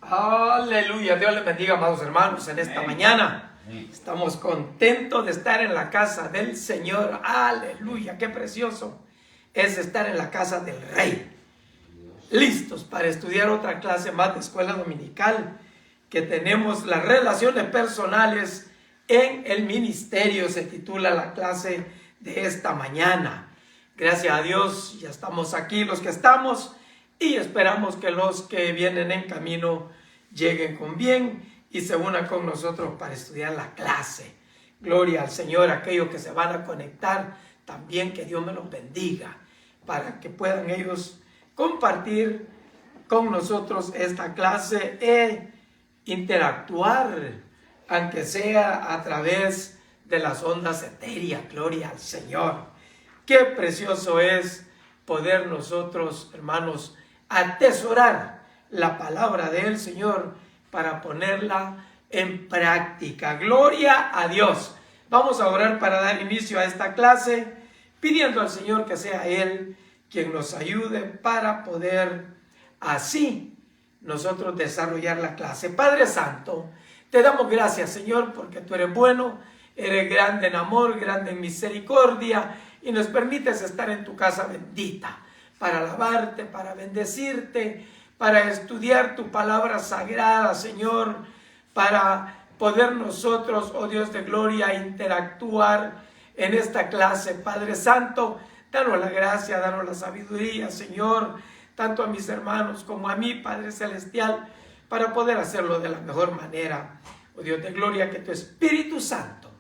Aleluya, Dios les bendiga, amados hermanos, en esta mañana. Estamos contentos de estar en la casa del Señor. Aleluya, qué precioso es estar en la casa del Rey. Listos para estudiar otra clase más de escuela dominical, que tenemos las relaciones personales en el ministerio. Se titula la clase de esta mañana. Gracias a Dios, ya estamos aquí los que estamos, y esperamos que los que vienen en camino lleguen con bien y se unan con nosotros para estudiar la clase. Gloria al Señor. Aquellos que se van a conectar también, que Dios me los bendiga, para que puedan ellos compartir con nosotros esta clase e interactuar, aunque sea a través de las ondas etéreas. Gloria al Señor. Qué precioso es poder nosotros, hermanos, atesorar la palabra del Señor para ponerla en práctica. Gloria a Dios. Vamos a orar para dar inicio a esta clase, pidiendo al Señor que sea Él quien nos ayude para poder así nosotros desarrollar la clase. Padre Santo, te damos gracias, Señor, porque tú eres bueno, eres grande en amor, grande en misericordia, y nos permites estar en tu casa bendita, para alabarte, para bendecirte, para estudiar tu palabra sagrada, Señor, para poder nosotros, oh Dios de gloria, interactuar en esta clase. Padre Santo, danos la gracia, danos la sabiduría, Señor, tanto a mis hermanos como a mí, Padre Celestial, para poder hacerlo de la mejor manera. Oh Dios de gloria, que tu Espíritu Santo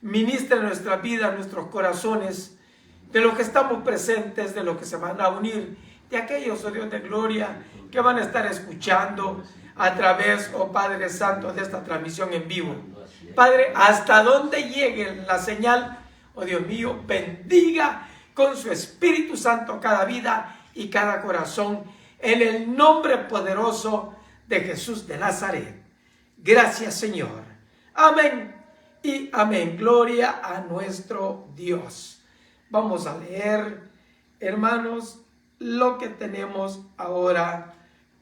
ministre nuestra vida, nuestros corazones, de los que estamos presentes, de los que se van a unir, de aquellos, oh Dios de gloria, que van a estar escuchando a través, oh Padre Santo, de esta transmisión en vivo. Padre, hasta donde llegue la señal, oh Dios mío, bendiga con su Espíritu Santo cada vida y cada corazón, en el nombre poderoso de Jesús de Nazaret. Gracias, Señor. Amén y amén. Gloria a nuestro Dios. Vamos a leer, hermanos, lo que tenemos ahora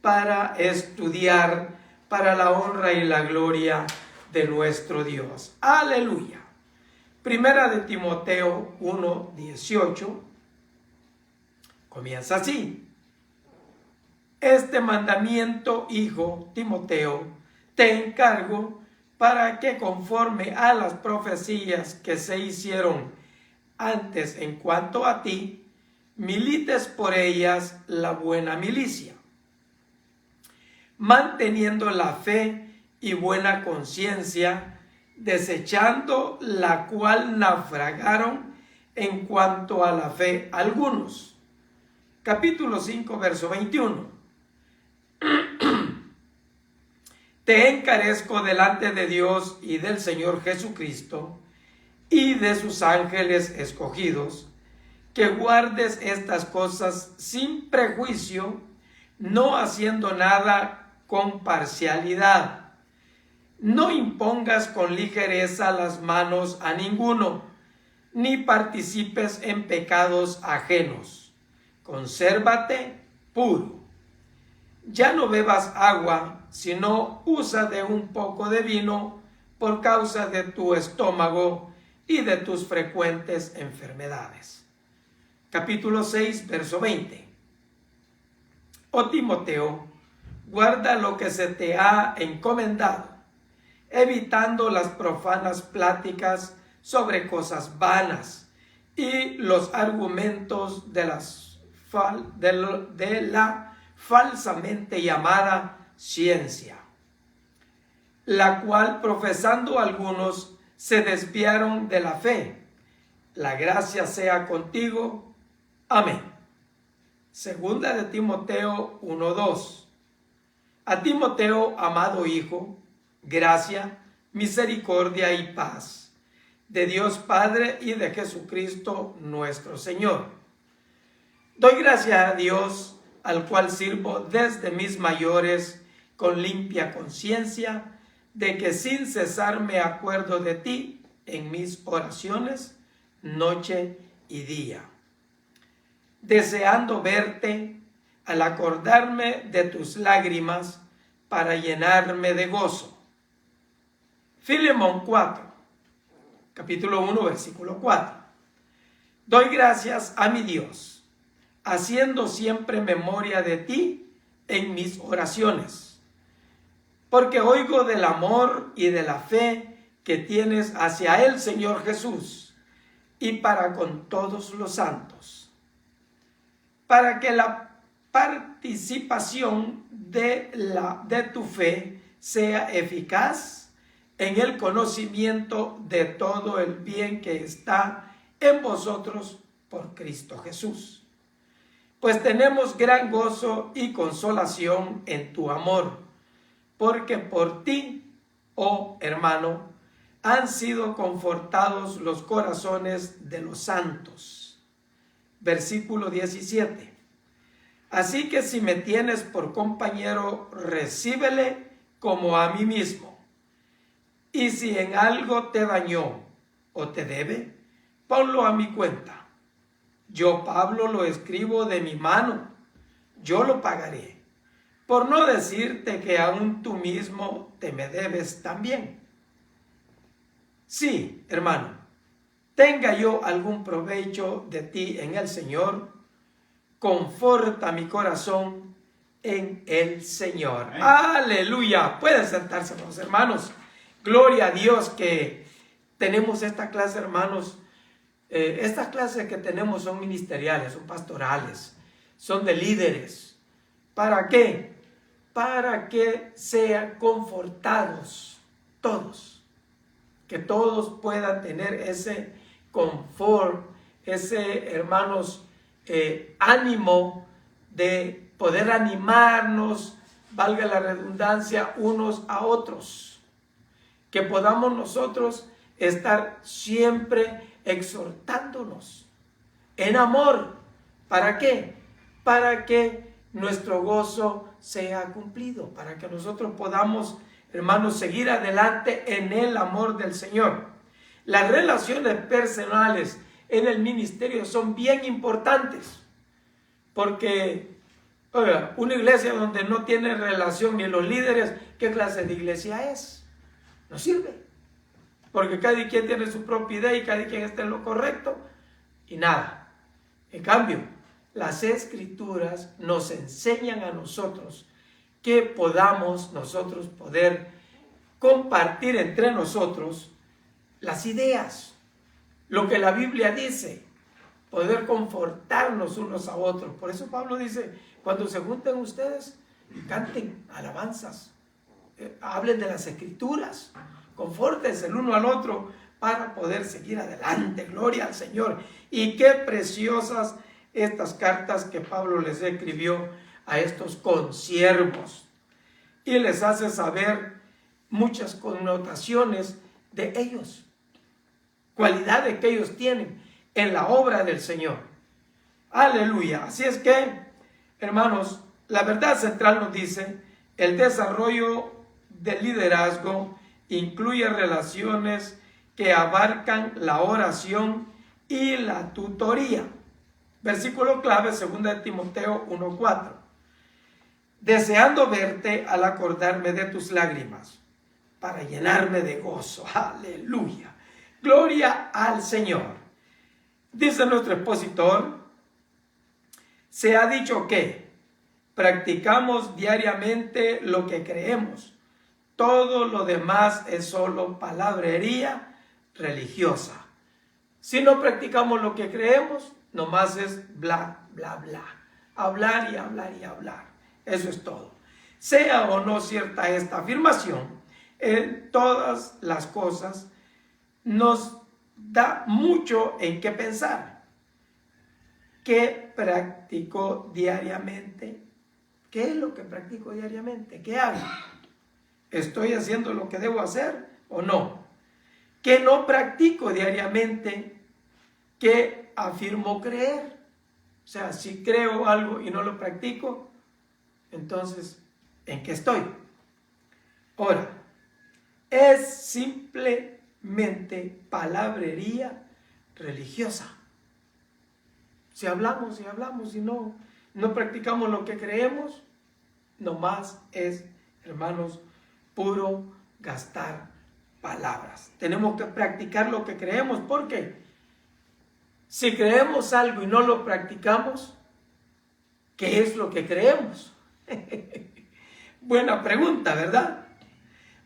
para estudiar, para la honra y la gloria de nuestro Dios. Aleluya. Primera de Timoteo 1:18 comienza así: este mandamiento, hijo Timoteo, te encargo para que, conforme a las profecías que se hicieron antes en cuanto a ti, milites por ellas la buena milicia, manteniendo la fe y buena conciencia, desechando la cual naufragaron en cuanto a la fe algunos. Capítulo 5, verso 21. Te encarezco delante de Dios y del Señor Jesucristo y de sus ángeles escogidos, que guardes estas cosas sin prejuicio, no haciendo nada con parcialidad. No impongas con ligereza las manos a ninguno, ni participes en pecados ajenos. Consérvate puro. Ya no bebas agua, sino usa de un poco de vino por causa de tu estómago y de tus frecuentes enfermedades. Capítulo 6, verso 20. Oh Timoteo, guarda lo que se te ha encomendado, evitando las profanas pláticas sobre cosas vanas y los argumentos de la falsamente llamada ciencia, la cual profesando algunos se desviaron de la fe. La gracia sea contigo. Amén. Segunda de Timoteo 1:2. A Timoteo, amado hijo, gracia, misericordia y paz de Dios Padre y de Jesucristo nuestro Señor. Doy gracias a Dios, al cual sirvo desde mis mayores con limpia conciencia, de que sin cesar me acuerdo de ti en mis oraciones, noche y día, deseando verte, al acordarme de tus lágrimas para llenarme de gozo. Filemón 4, capítulo 1, versículo 4. Doy gracias a mi Dios, haciendo siempre memoria de ti en mis oraciones, porque oigo del amor y de la fe que tienes hacia el Señor Jesús y para con todos los santos, para que la participación de tu fe sea eficaz en el conocimiento de todo el bien que está en vosotros por Cristo Jesús. Pues tenemos gran gozo y consolación en tu amor, porque por ti, oh hermano, han sido confortados los corazones de los santos. Versículo 17. Así que si me tienes por compañero, recíbele como a mí mismo. Y si en algo te dañó o te debe, ponlo a mi cuenta. Yo, Pablo, lo escribo de mi mano, yo lo pagaré, por no decirte que aún tú mismo te me debes también. Sí, hermano, tenga yo algún provecho de ti en el Señor, conforta mi corazón en el Señor. Amén. Aleluya. Pueden sentarse, los hermanos. Gloria a Dios que tenemos esta clase, hermanos. Estas clases que tenemos son ministeriales, son pastorales, son de líderes. ¿Para qué? Para que sean confortados todos. Que todos puedan tener ese confort, ese, hermanos, ánimo de poder animarnos, valga la redundancia, unos a otros. Que podamos nosotros estar siempre exhortándonos en amor. ¿Para qué? Para que nuestro gozo sea cumplido, para que nosotros podamos, hermanos, seguir adelante en el amor del Señor. Las relaciones personales en el ministerio son bien importantes, porque oiga, una iglesia donde no tiene relación ni los líderes, ¿qué clase de iglesia es? No sirve, porque cada quien tiene su propia idea y cada quien está en lo correcto y nada. En cambio, las Escrituras nos enseñan a nosotros que podamos nosotros poder compartir entre nosotros las ideas, lo que la Biblia dice, poder confortarnos unos a otros. Por eso Pablo dice, cuando se junten ustedes, canten alabanzas, hablen de las Escrituras, confórtense el uno al otro para poder seguir adelante. Gloria al Señor. Y qué preciosas estas cartas que Pablo les escribió a estos consiervos, y les hace saber muchas connotaciones de ellos, cualidades que ellos tienen en la obra del Señor. Aleluya. Así es que, hermanos, la verdad central nos dice, el desarrollo del liderazgo incluye relaciones que abarcan la oración y la tutoría. Versículo clave, 2 Timoteo 1:4. Deseando verte al acordarme de tus lágrimas, para llenarme de gozo. Aleluya. Gloria al Señor. Dice nuestro expositor, se ha dicho que practicamos diariamente lo que creemos. Todo lo demás es solo palabrería religiosa. Si no practicamos lo que creemos, nomás es bla, bla, bla. Hablar y hablar y hablar. Eso es todo. Sea o no cierta esta afirmación, en todas las cosas nos da mucho en qué pensar. ¿Qué practico diariamente? ¿Qué es lo que practico diariamente? ¿Qué hago? ¿Estoy haciendo lo que debo hacer o no? ¿Qué no practico diariamente? ¿Qué afirmo creer? O sea, si creo algo y no lo practico, entonces, ¿en qué estoy? Ahora, es simplemente palabrería religiosa. Si hablamos y hablamos y no no practicamos lo que creemos, nomás es, hermanos, puro gastar palabras. Tenemos que practicar lo que creemos, porque si creemos algo y no lo practicamos, ¿qué es lo que creemos? Buena pregunta, ¿verdad?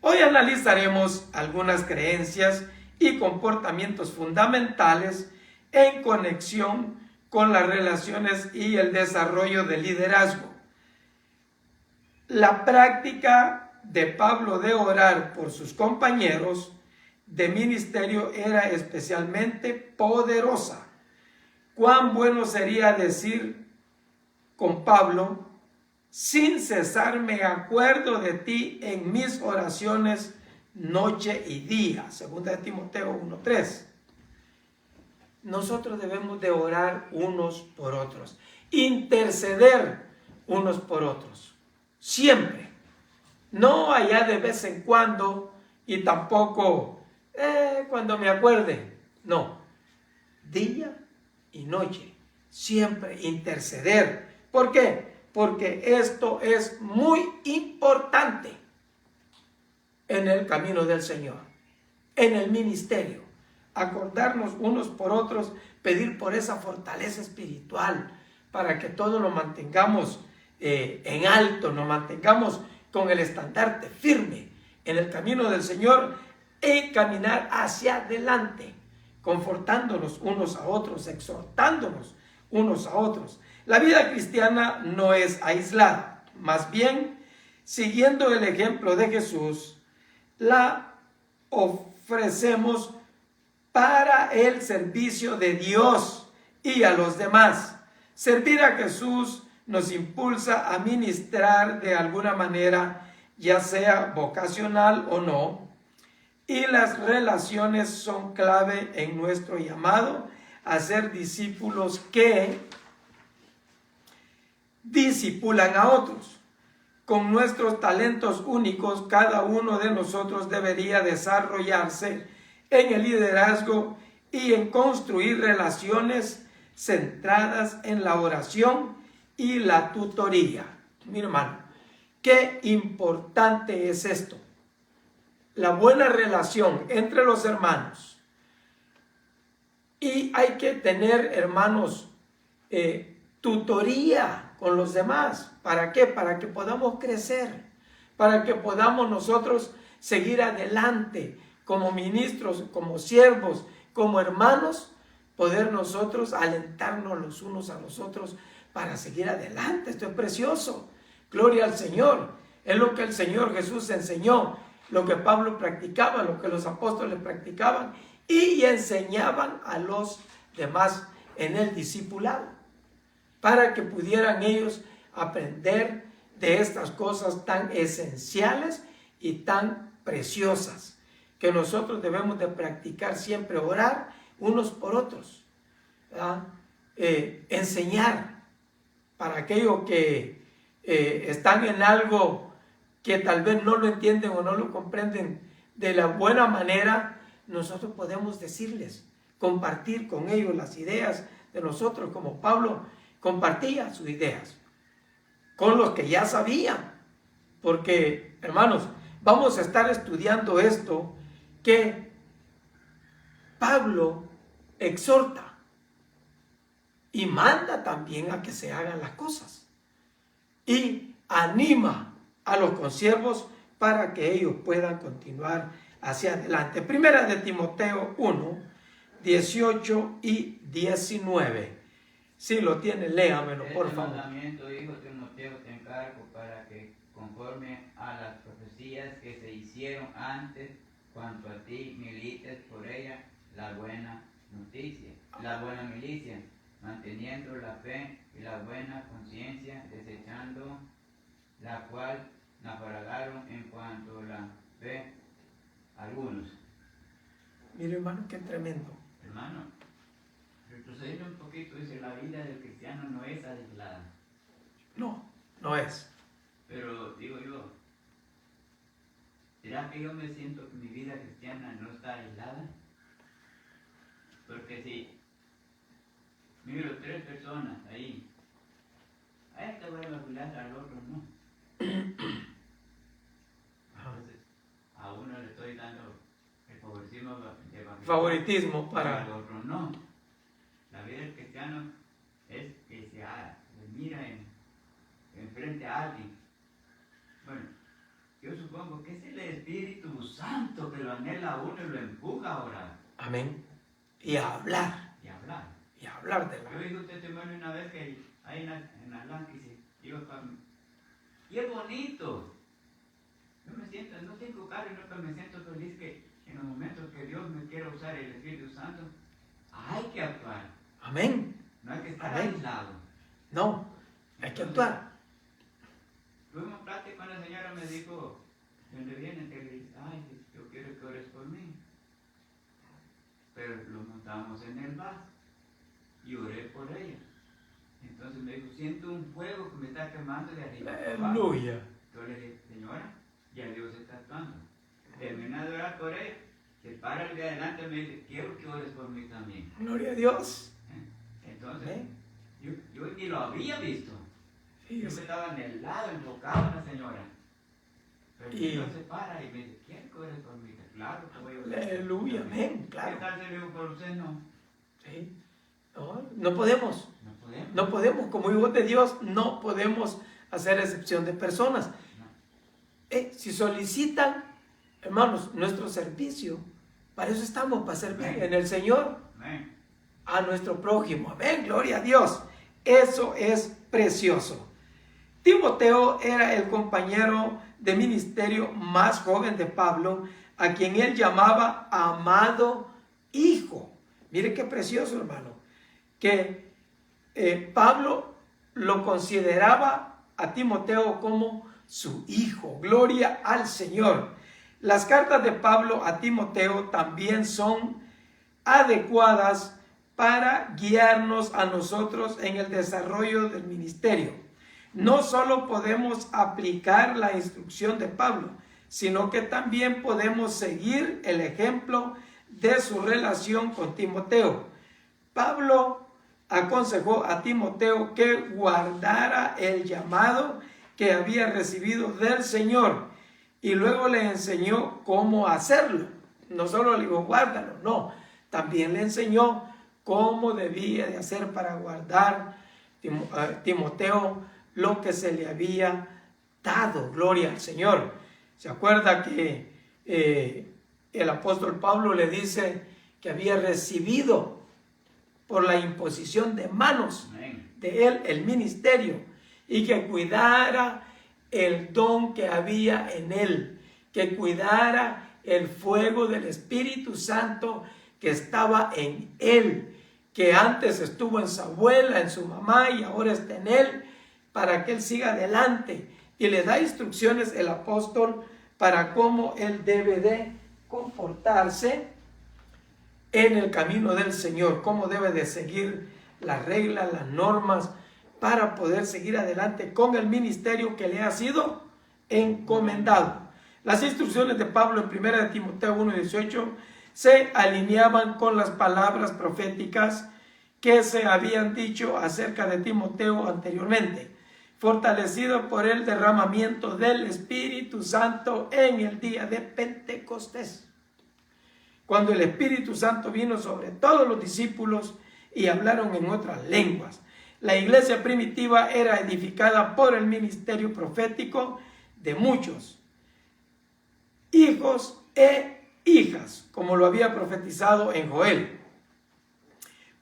Hoy analizaremos algunas creencias y comportamientos fundamentales en conexión con las relaciones y el desarrollo del liderazgo. La práctica de Pablo de orar por sus compañeros de ministerio era especialmente poderosa. Cuán bueno sería decir con Pablo: sin cesar me acuerdo de ti en mis oraciones noche y día. Segunda de Timoteo 1:3. Nosotros debemos de orar unos por otros, interceder unos por otros, siempre. No allá de vez en cuando y tampoco cuando me acuerde. No, día y noche, siempre interceder. ¿Por qué? Porque esto es muy importante en el camino del Señor, en el ministerio. Acordarnos unos por otros, pedir por esa fortaleza espiritual para que todos nos mantengamos en alto, nos mantengamos con el estandarte firme en el camino del Señor y caminar hacia adelante, confortándonos unos a otros, exhortándonos unos a otros. La vida cristiana no es aislada, más bien, siguiendo el ejemplo de Jesús, la ofrecemos para el servicio de Dios y a los demás. Servir a Jesús nos impulsa a ministrar de alguna manera, ya sea vocacional o no, y las relaciones son clave en nuestro llamado a ser discípulos que discipulan a otros. Con nuestros talentos únicos, cada uno de nosotros debería desarrollarse en el liderazgo y en construir relaciones centradas en la oración y la tutoría. Mi hermano, qué importante es esto. La buena relación entre los hermanos. Y hay que tener, hermanos, tutoría con los demás. ¿Para qué? Para que podamos crecer, para que podamos nosotros seguir adelante como ministros, como siervos, como hermanos, poder nosotros alentarnos los unos a los otros para seguir adelante. Esto es precioso. Gloria al Señor. Es lo que el Señor Jesús enseñó, lo que Pablo practicaba, lo que los apóstoles practicaban y enseñaban a los demás en el discipulado, para que pudieran ellos aprender de estas cosas tan esenciales y tan preciosas que nosotros debemos de practicar siempre: orar unos por otros, enseñar para aquellos que están en algo que tal vez no lo entienden o no lo comprenden de la buena manera. Nosotros podemos decirles, compartir con ellos las ideas de nosotros, como Pablo compartía sus ideas con los que ya sabían. Porque, hermanos, vamos a estar estudiando esto que Pablo exhorta y manda también a que se hagan las cosas y anima a los consiervos para que ellos puedan continuar hacia adelante. Primera de Timoteo 1, 18 y 19. Si lo tiene, léamelo, por favor. Mandamiento, hijo Timoteo, te encargo para que, conforme a las profecías que se hicieron antes, cuanto a ti milites por ella la buena milicia, manteniendo la fe y la buena conciencia, desechando la cual naufragaron en cuanto a la fe algunos. Mire, hermano, qué tremendo. Hermano, retrocediendo un poquito, dice: la vida del cristiano no es aislada. No, no es. Pero digo yo, ¿será que yo me siento que mi vida cristiana no está aislada? Porque si miro 3 personas ahí a este voy a vacular, al otro no. Entonces, a uno le estoy dando el favoritismo de vacular, Favoritismo para... al otro no. La vida del cristiano es que se mira en frente a alguien. Bueno, yo supongo que es el Espíritu Santo que lo anhela a uno y lo empuja a orar. Amén. Y a hablar. Y a hablar. Y a hablar de la... Yo vi un testimonio una vez que ahí en Atlanta iba para... Y es bonito. Yo me siento, no tengo carro y no, me siento feliz que en los momentos que Dios me quiera usar el Espíritu Santo, hay que actuar. Amén. No hay que estar Amén. aislado. No, hay que actuar. Tuvimos plática con la señora, me dijo, ¿dónde viene? Que le dije, ay, yo quiero que ores por mí. Pero lo montamos en el bus y oré por ella. Entonces me dijo, siento un fuego que me está quemando de arriba. Aleluya. Yo le dije, señora, ya Dios está actuando. Terminé de orar por ella, se para el de adelante y me dice, quiero que ores por mí también. Gloria a Dios. Entonces, Amén. yo ni lo había visto. Sí, Yo me estaba en el lado, enfocado en la señora. Pero Y- Dios se para y me dice, ¿quién que ores por mí? Claro que voy a orar. Aleluya, amén, ¿Qué claro. tal si le digo por usted? No, Sí. No podemos. no podemos. No podemos, como hijos de Dios, no podemos hacer excepción de personas. No. Si solicitan, hermanos, nuestro servicio, para eso estamos, para servir Amén. en el Señor Amén. a nuestro prójimo. Amén, gloria a Dios. Eso es precioso. Timoteo era el compañero de ministerio más joven de Pablo, a quien él llamaba amado hijo. Mire qué precioso, hermano, que Pablo lo consideraba a Timoteo como su hijo. Gloria al Señor. Las cartas de Pablo a Timoteo también son adecuadas para guiarnos a nosotros en el desarrollo del ministerio. No solo podemos aplicar la instrucción de Pablo, sino que también podemos seguir el ejemplo de su relación con Timoteo. Pablo aconsejó a Timoteo que guardara el llamado que había recibido del Señor y luego le enseñó cómo hacerlo. No solo le dijo guárdalo, no, también le enseñó cómo debía de hacer para guardar Timoteo lo que se le había dado. Gloria al Señor. ¿Se acuerda que el apóstol Pablo le dice que había recibido por la imposición de manos Amén. de él el ministerio y que cuidara el don que había en él, que cuidara el fuego del Espíritu Santo que estaba en él, que antes estuvo en su abuela, en su mamá y ahora está en él, para que él siga adelante. Y le da instrucciones el apóstol para cómo él debe de comportarse en el camino del Señor, cómo debe de seguir las reglas, las normas, para poder seguir adelante con el ministerio que le ha sido encomendado. Las instrucciones de Pablo en 1 de Timoteo 1:18 se alineaban con las palabras proféticas que se habían dicho acerca de Timoteo anteriormente, fortalecido por el derramamiento del Espíritu Santo en el día de Pentecostés, cuando el Espíritu Santo vino sobre todos los discípulos y hablaron en otras lenguas. La iglesia primitiva era edificada por el ministerio profético de muchos hijos e hijas, como lo había profetizado en Joel.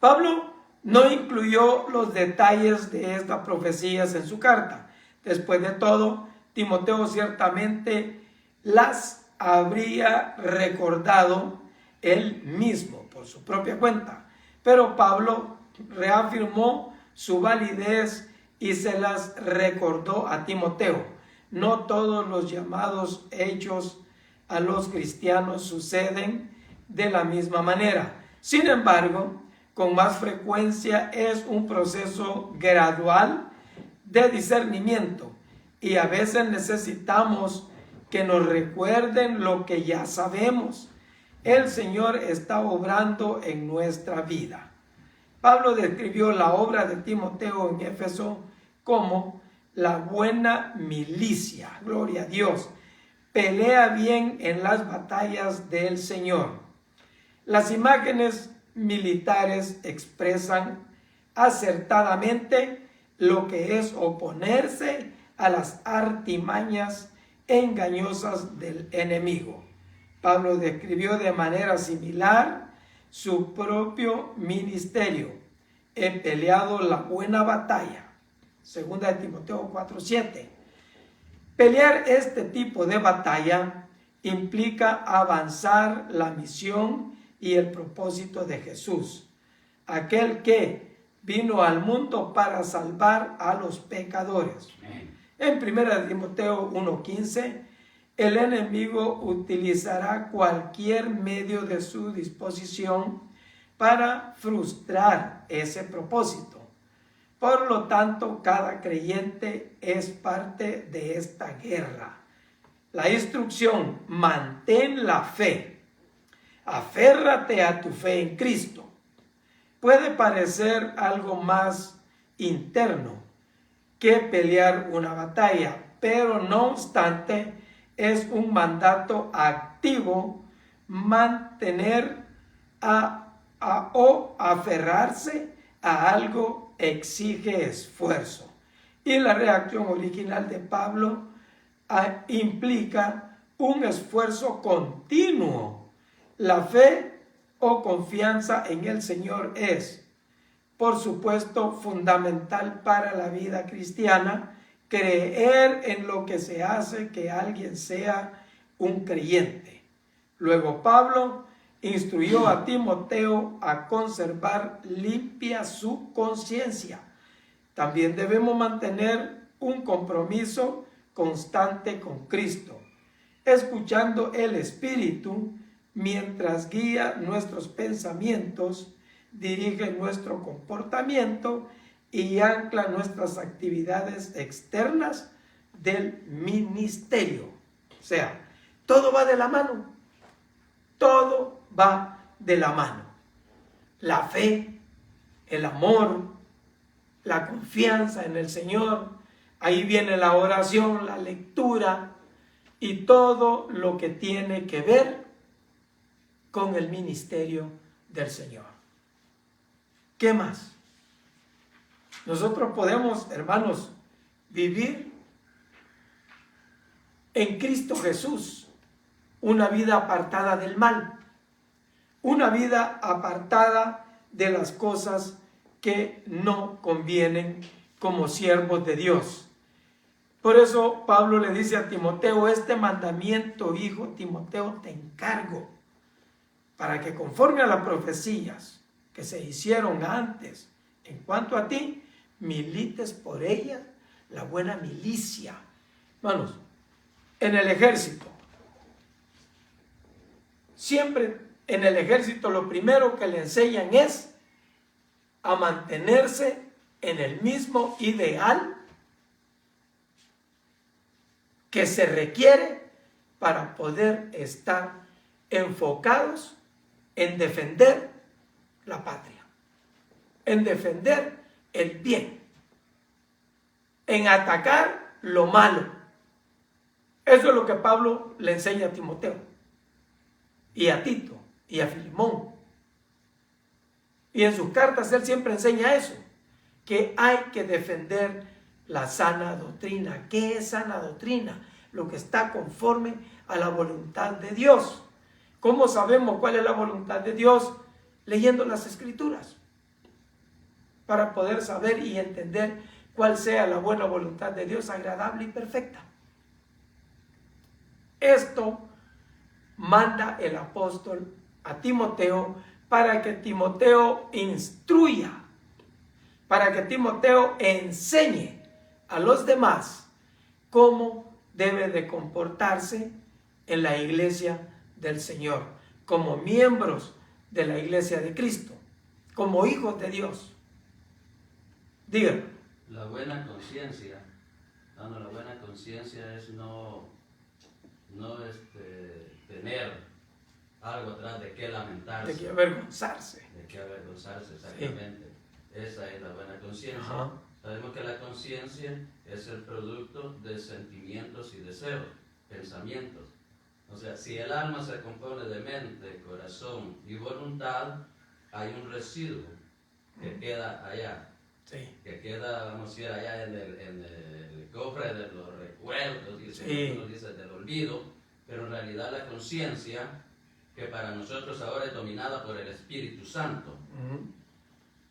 Pablo no incluyó los detalles de estas profecías en su carta. Después de todo, Timoteo ciertamente las habría recordado él mismo por su propia cuenta, pero Pablo reafirmó su validez y se las recordó a Timoteo. No todos los llamados hechos a los cristianos suceden de la misma manera. Sin embargo, con más frecuencia es un proceso gradual de discernimiento y a veces necesitamos que nos recuerden lo que ya sabemos. El Señor está obrando en nuestra vida. Pablo describió la obra de Timoteo en Éfeso como la buena milicia. Gloria a Dios. Pelea bien en las batallas del Señor. Las imágenes militares expresan acertadamente lo que es oponerse a las artimañas engañosas del enemigo. Pablo describió de manera similar su propio ministerio. He peleado la buena batalla. Segunda de Timoteo 4:7. Pelear este tipo de batalla implica avanzar la misión y el propósito de Jesús, aquel que vino al mundo para salvar a los pecadores. En 1 Timoteo 1:15, el enemigo utilizará cualquier medio de su disposición para frustrar ese propósito. Por lo tanto, cada creyente es parte de esta guerra. La instrucción: mantén la fe, aférrate a tu fe en Cristo, puede parecer algo más interno que pelear una batalla, pero no obstante es un mandato activo mantener o aferrarse a algo exige esfuerzo. Y la reacción original de Pablo implica un esfuerzo continuo. La fe o confianza en el Señor es, por supuesto, fundamental para la vida cristiana. Creer en lo que se hace que alguien sea un creyente. Luego Pablo instruyó a Timoteo a conservar limpia su conciencia. También debemos mantener un compromiso constante con Cristo, escuchando el Espíritu mientras guía nuestros pensamientos, dirige nuestro comportamiento y ancla nuestras actividades externas del ministerio. O sea, todo va de la mano. Todo va de la mano. La fe, el amor, la confianza en el Señor. Ahí viene la oración, la lectura y todo lo que tiene que ver con el ministerio del Señor. ¿Qué más? Nosotros podemos, hermanos, vivir en Cristo Jesús una vida apartada del mal, una vida apartada de las cosas que no convienen como siervos de Dios. Por eso Pablo le dice a Timoteo: este mandamiento, hijo Timoteo, te encargo, para que conforme a las profecías que se hicieron antes en cuanto a ti, milites por ella la buena milicia. Hermanos, en el ejército, siempre en el ejército lo primero que le enseñan es a mantenerse en el mismo ideal que se requiere para poder estar enfocados en defender la patria, en defender el bien, en atacar lo malo. Eso es lo que Pablo le enseña a Timoteo y a Tito y a Filemón. Y en sus cartas él siempre enseña eso, que hay que defender la sana doctrina. ¿Qué es sana doctrina? Lo que está conforme a la voluntad de Dios. ¿Cómo sabemos cuál es la voluntad de Dios? Leyendo las Escrituras, para poder saber y entender cuál sea la buena voluntad de Dios, agradable y perfecta. Esto manda el apóstol a Timoteo para que Timoteo instruya, para que Timoteo enseñe a los demás cómo debe de comportarse en la iglesia del Señor, como miembros de la iglesia de Cristo, como hijos de Dios. Díganme. La buena conciencia, la buena conciencia es no tener algo atrás de qué lamentarse. De qué avergonzarse. De qué avergonzarse, exactamente. Sí. Esa es la buena conciencia. Sabemos que la conciencia es el producto de sentimientos y deseos, pensamientos. O sea, si el alma se compone de mente, corazón y voluntad, hay un residuo que queda allá, que queda, vamos a decir, allá en el cofre de los recuerdos, uno dice del olvido, pero en realidad la conciencia, que para nosotros ahora es dominada por el Espíritu Santo.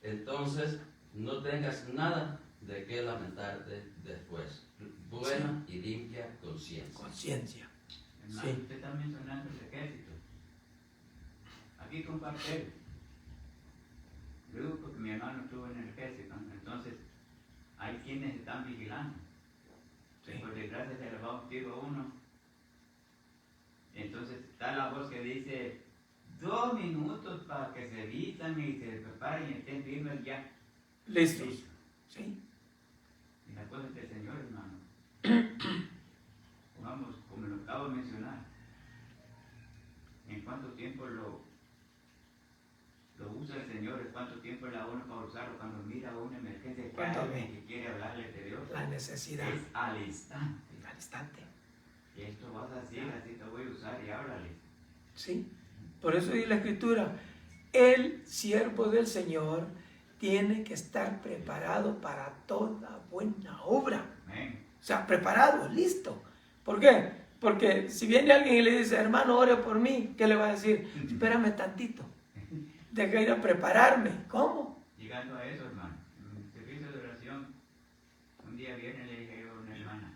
Entonces, no tengas nada de qué lamentarte después. Buena y limpia conciencia. Hermano, usted está mencionando el ejército. Aquí comparte él. Luego, porque mi hermano estuvo en el ejército, entonces hay quienes están vigilando. Por desgracia se le va un tiro a uno. Entonces está la voz que dice 2 minutos para que se vistan y se preparen y estén firmes ya. Listos. Sí. Y la cosa es del Señor, hermano. Vamos, como lo acabo de mencionar, en cuánto tiempo lo usa el Señor, en cuánto tiempo le da uno para usarlo, cuando mira una emergencia que alguien que quiere hablarle de Dios. La necesidad. Es al instante. Al instante. Y esto vas a hacer, así te voy a usar y háblale. Sí. Por eso dice la Escritura, el siervo del Señor tiene que estar preparado para toda buena obra. Amén. O sea, preparado, listo. ¿Por qué? Porque si viene alguien y le dice, hermano, ore por mí, ¿qué le va a decir? Espérame tantito, deja ir a prepararme. ¿Cómo? Llegando a eso, hermano, en el servicio de oración, un día viernes le dije a una hermana,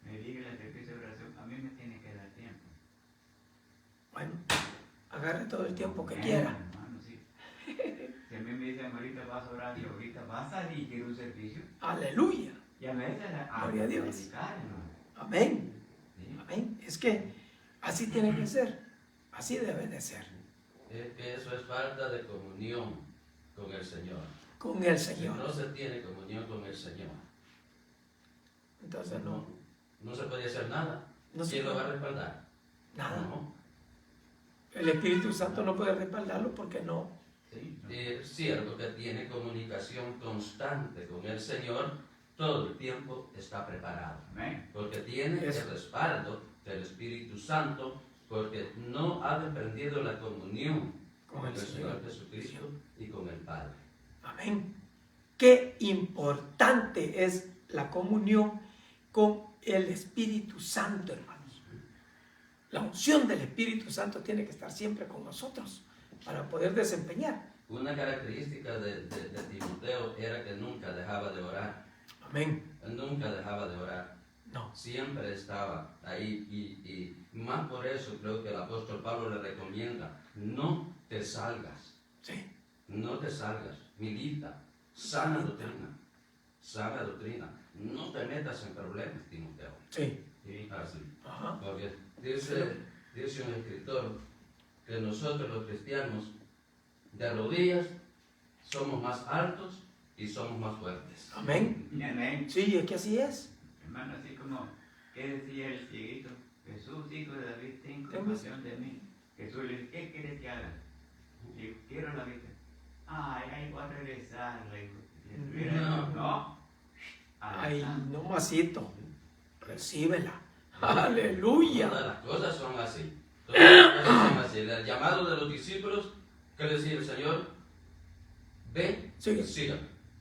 me dije en el servicio de oración, a mí me tiene que dar tiempo. Bueno, agarre todo el tiempo que quiera. Hermano, sí. Si a mí me dicen, ahorita vas a orar y ahorita vas a dirigir un servicio, Aleluya. y a veces Gloria a Dios. predicar, hermano. Amén. Sí. Amén. Es que así tiene que ser. Así debe de ser. Es que eso es falta de comunión con el Señor. Con el Si Señor. no se tiene comunión con el Señor, Entonces no se puede hacer nada. No se ¿Quién lo puede. va a respaldar? Nada. No. El Espíritu Santo no puede respaldarlo porque no. Sí, ¿no? Es cierto que tiene comunicación constante con el Señor, todo el tiempo está preparado. Amén. Porque tiene Eso. el respaldo del Espíritu Santo, porque no ha dependido la comunión con el Señor Jesucristo y con el Padre. Amén. Qué importante es la comunión con el Espíritu Santo, hermanos. La unción del Espíritu Santo tiene que estar siempre con nosotros para poder desempeñar. Una característica de Timoteo era que nunca dejaba de orar. Amén. Él nunca dejaba de orar. No. Siempre estaba ahí y más por eso creo que el apóstol Pablo le recomienda, no te salgas, Sí. no te salgas, milita, sana doctrina, no te metas en problemas, Timoteo. Sí. Y así, Ajá. porque dice un escritor que nosotros los cristianos de rodillas somos más altos y somos más fuertes. Amén. Amén. Sí, es que así es. Hermano, así como, ¿qué decía el cieguito? Jesús, hijo de David, ten Tengo- compasión de mí. Jesús le dice, ¿qué quieres que haga? Le digo, quiero la vista. Ay, ahí voy a regresar, le digo. No. Ay, no masito. Recíbela. Aleluya. Todas las cosas son así. Todas las cosas son así. El llamado de los discípulos, que le decía el Señor, ven, Sigue. sígame.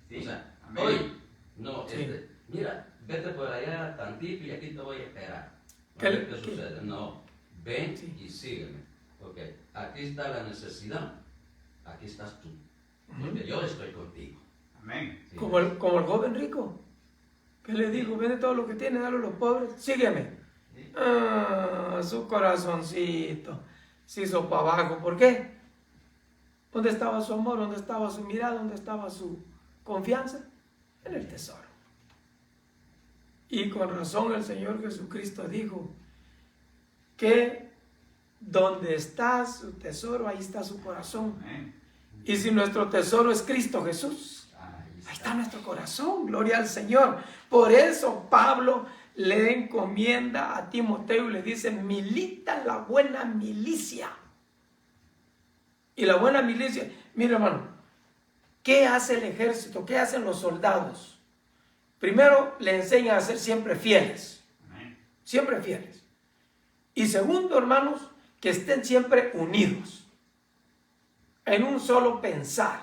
Sí. O sea, Amén. hoy, no, Sí. mira, vete por allá tantito y aquí te voy a esperar. ¿Qué A ver le- qué qué? sucede. No, ven Sí. y sígueme. Ok, aquí está la necesidad. Aquí estás tú. Porque yo estoy contigo. Amén. ¿Sí? Como el joven rico, que le dijo, vende todo lo que tiene, dale a los pobres, sígueme. Sí. Su corazoncito se hizo para abajo. ¿Por qué? ¿Dónde estaba su amor? ¿Dónde estaba su mirada? ¿Dónde estaba su confianza? En el tesoro. Y con razón el Señor Jesucristo dijo que donde está su tesoro, ahí está su corazón. Amén. Y si nuestro tesoro es Cristo Jesús, ahí está nuestro corazón, gloria al Señor. Por eso Pablo le encomienda a Timoteo y le dice, milita la buena milicia. Y la buena milicia, mira hermano, ¿qué hace el ejército? ¿Qué hacen los soldados? primero le enseña a ser siempre fieles. Amén. Siempre fieles. Y segundo, hermanos, que estén siempre unidos. En un solo pensar.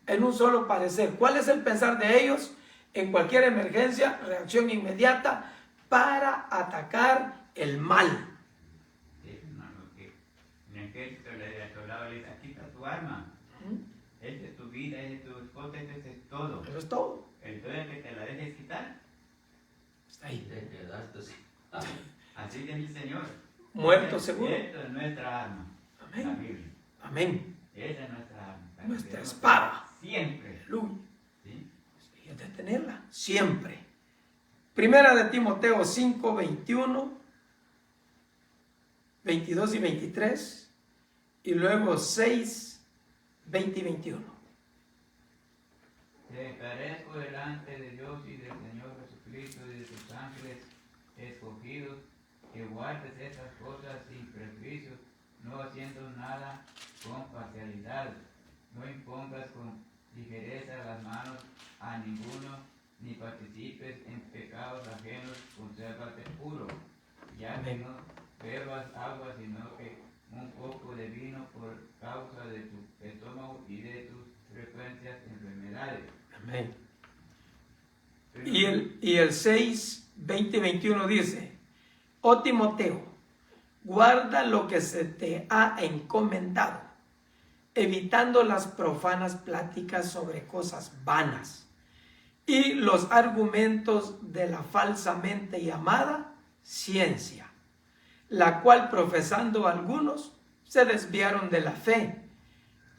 En un solo parecer. ¿Cuál es el pensar de ellos? En cualquier emergencia, reacción inmediata para atacar el mal. Sí, hermano, que en el ejército le hablaba, le dice, aquí está tu arma. Esta es tu vida, esta es tu esposa, este es todo. Eso es todo. Entonces que te la dejes quitar. Está ahí. Te quedaste sin- Así dice el Señor. Muerto seguro. Esto es nuestra arma. Amén. La Biblia. Amén. Esa es nuestra arma. La Nuestra queremos espada. Siempre. Aleluya. ¿Sí? Y es de tenerla siempre. Primera de Timoteo 5, 21, 22 y 23. Y luego 6, 20 y 21. Te parezco delante de Dios y del Señor Jesucristo y de sus ángeles escogidos, que guardes estas cosas sin prejuicio, no haciendo nada con parcialidad, no impongas con ligereza las manos a ninguno, ni participes en pecados ajenos, consérvate puro, ya que Amén. no bebas agua, sino que un poco de vino por causa de tu estómago y de tus frecuentes enfermedades. Amén. Y el 6, 20 y 21 dice, oh Timoteo, guarda lo que se te ha encomendado, evitando las profanas pláticas sobre cosas vanas y los argumentos de la falsamente llamada ciencia, la cual profesando algunos se desviaron de la fe.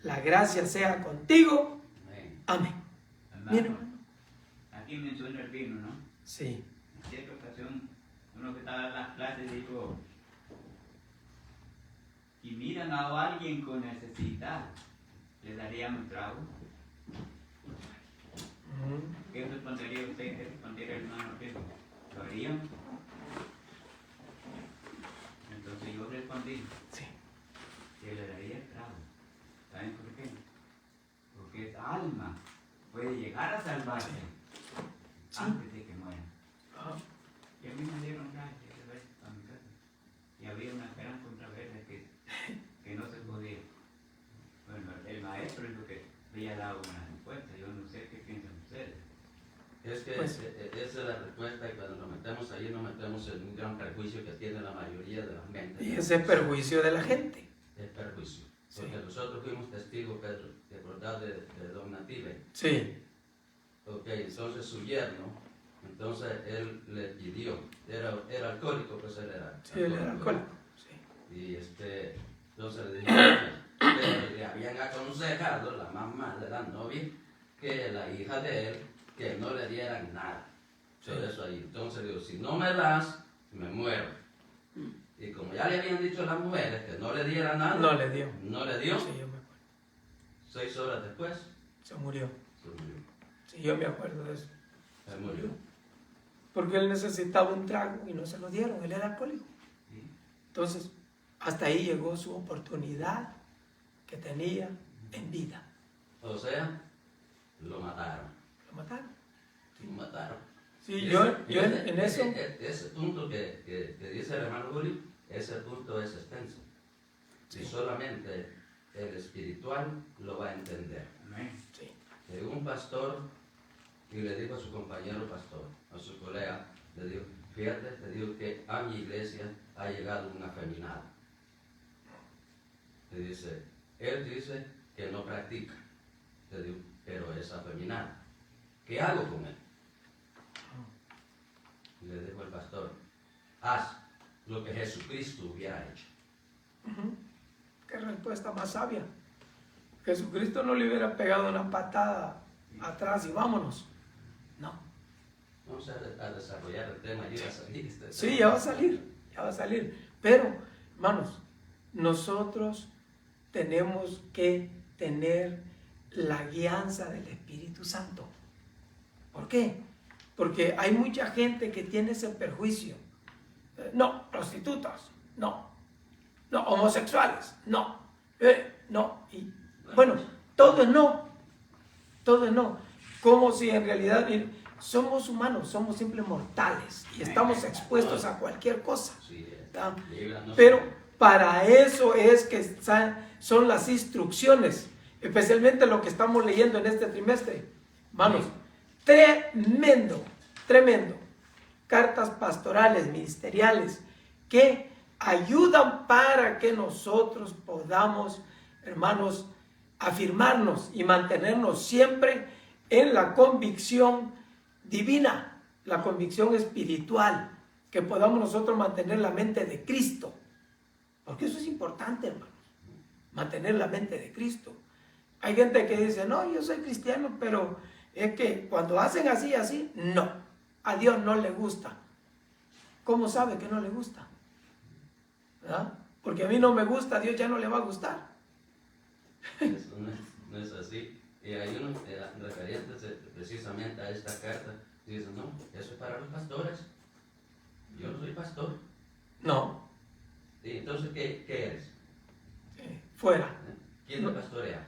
La gracia sea contigo. Amén. Amén. Hermano, Mira. aquí menciona el vino, ¿no? Sí. En cierta ocasión, uno que estaba en las clases dijo, y miran a alguien con necesidad, ¿le darían un trago? ¿Qué respondería usted? ¿Qué respondería el hermano? ¿Qué lo harían? Entonces yo respondí, Sí. que le daría el trago. ¿Saben por qué? Porque esa alma puede llegar a salvarse Sí. antes de que muera. Ah, Y a mí me dieron ganas de ver a mi casa. Y había una gran controversia que no se podía. Bueno, el maestro es lo que había dado una respuesta. Yo no sé qué piensan ustedes. Es que Pues- esa es la respuesta y cuando nos metemos ahí nos metemos en un gran perjuicio que tiene la mayoría de las mentes. y ese perjuicio de la gente. Es perjuicio. Sí. Porque nosotros fuimos testigos, Pedro, de verdad de Don Native. Sí. Ok, entonces su yerno, entonces él le pidió, era alcohólico, pues él era Sí, él era alcohólico. Sí. Y entonces le dijeron, pero le habían aconsejado la mamá de la novia que la hija de él, que no le dieran nada. Sí. Por eso ahí, entonces digo, si no me das, me muero. Y como ya le habían dicho a las mujeres que no le diera nada, No le dio. no le dio, Sí, yo me acuerdo. 6 horas después, Se murió. se murió. Sí, yo me acuerdo de eso. Se murió. Porque él necesitaba un trago y no se lo dieron. Él era alcohólico. ¿Sí? Entonces, hasta ahí llegó su oportunidad que tenía en vida. O sea, lo mataron. Lo mataron. Lo mataron. Sí, Y yo ese- en eso. Ese punto que dice el hermano Julio, ese punto es extenso. Sí. Y solamente el espiritual lo va a entender. Amén. Sí. Llegó un pastor y le dijo a su compañero pastor, a su colega, le dijo, fíjate, le digo que a mi iglesia ha llegado un afeminado. Le dice, él dice que no practica. Le digo, pero es afeminado. ¿Qué hago con él? Y le dijo el pastor, haz lo que Jesucristo hubiera hecho. Ujú. Qué respuesta más sabia. Jesucristo no le hubiera pegado una patada atrás y vámonos. No. Vamos a desarrollar el tema, ya va a salir este Sí, tema. ya va a salir, ya va a salir. Pero, hermanos, nosotros tenemos que tener la guianza del Espíritu Santo. ¿Por qué? Porque hay mucha gente que tiene ese perjuicio. No, prostitutas, no. No, homosexuales, no. No. Y bueno, todo es no. Todo es no. Como si en realidad somos humanos, somos simples mortales y estamos expuestos a cualquier cosa. Sí, ¿Verdad? líbranos. Pero para eso es que son las instrucciones, especialmente lo que estamos leyendo en este trimestre. Hermanos, tremendo, tremendo. Cartas pastorales, ministeriales, que ayudan para que nosotros podamos, hermanos, afirmarnos y mantenernos siempre en la convicción divina, la convicción espiritual, que podamos nosotros mantener la mente de Cristo. Porque eso es importante, hermanos, mantener la mente de Cristo. Hay gente que dice, no, yo soy cristiano, pero es que cuando hacen así, así, no, a Dios no le gusta. ¿Cómo sabe que no le gusta? ¿Verdad? Porque a mí no me gusta, a Dios ya no le va a gustar. Eso no es así. Y hay unos referentes precisamente a esta carta, dicen, no, eso es para los pastores. Yo no soy pastor. No. ¿Y entonces qué eres? Fuera. ¿Quién te pastorea?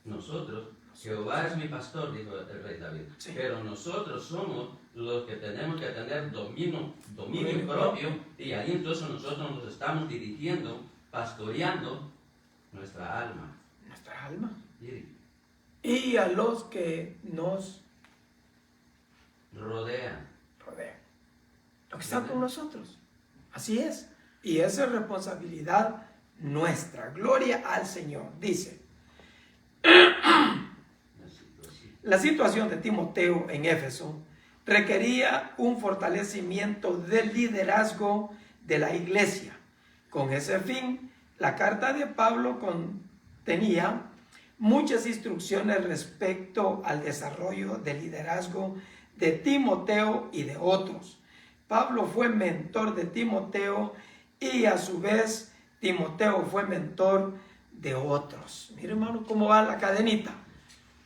Nosotros, Jehová es mi pastor, dijo el rey David. Sí. Pero nosotros somos los que tenemos que tener dominio Dominio propio, y ahí entonces nosotros nos estamos dirigiendo, pastoreando nuestra alma. Nuestra alma. Y Y a los que nos rodean. rodean. Los que están con nosotros. Así es. Y esa es responsabilidad nuestra. Gloria al Señor. Dice, la situación de Timoteo en Éfeso requería un fortalecimiento del liderazgo de la iglesia. Con ese fin, la carta de Pablo contenía muchas instrucciones respecto al desarrollo del liderazgo de Timoteo y de otros. Pablo fue mentor de Timoteo y a su vez Timoteo fue mentor de otros. Mire, hermano, cómo va la cadenita.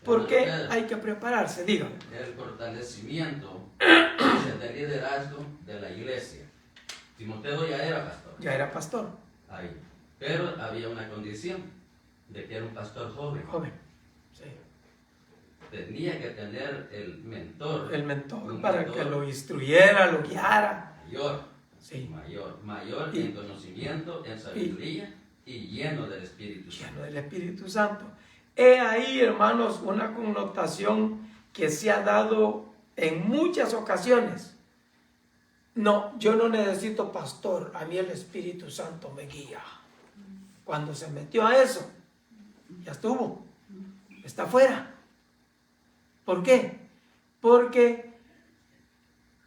Porque hay que prepararse, dígame. El fortalecimiento del liderazgo de la iglesia. Timoteo ya era pastor. Ya era pastor. Ahí. Pero había una condición de que era un pastor joven. Joven. Sí. Tenía que tener el mentor. El mentor un para mentor que lo instruyera, lo guiara. mayor. Sí. Mayor en conocimiento, en sabiduría y lleno del Espíritu Santo. Lleno del Espíritu Santo. He ahí, hermanos, una connotación que se ha dado en muchas ocasiones. No, yo no necesito pastor, a mí el Espíritu Santo me guía. Cuando se metió a eso, ya estuvo, está fuera. ¿Por qué? Porque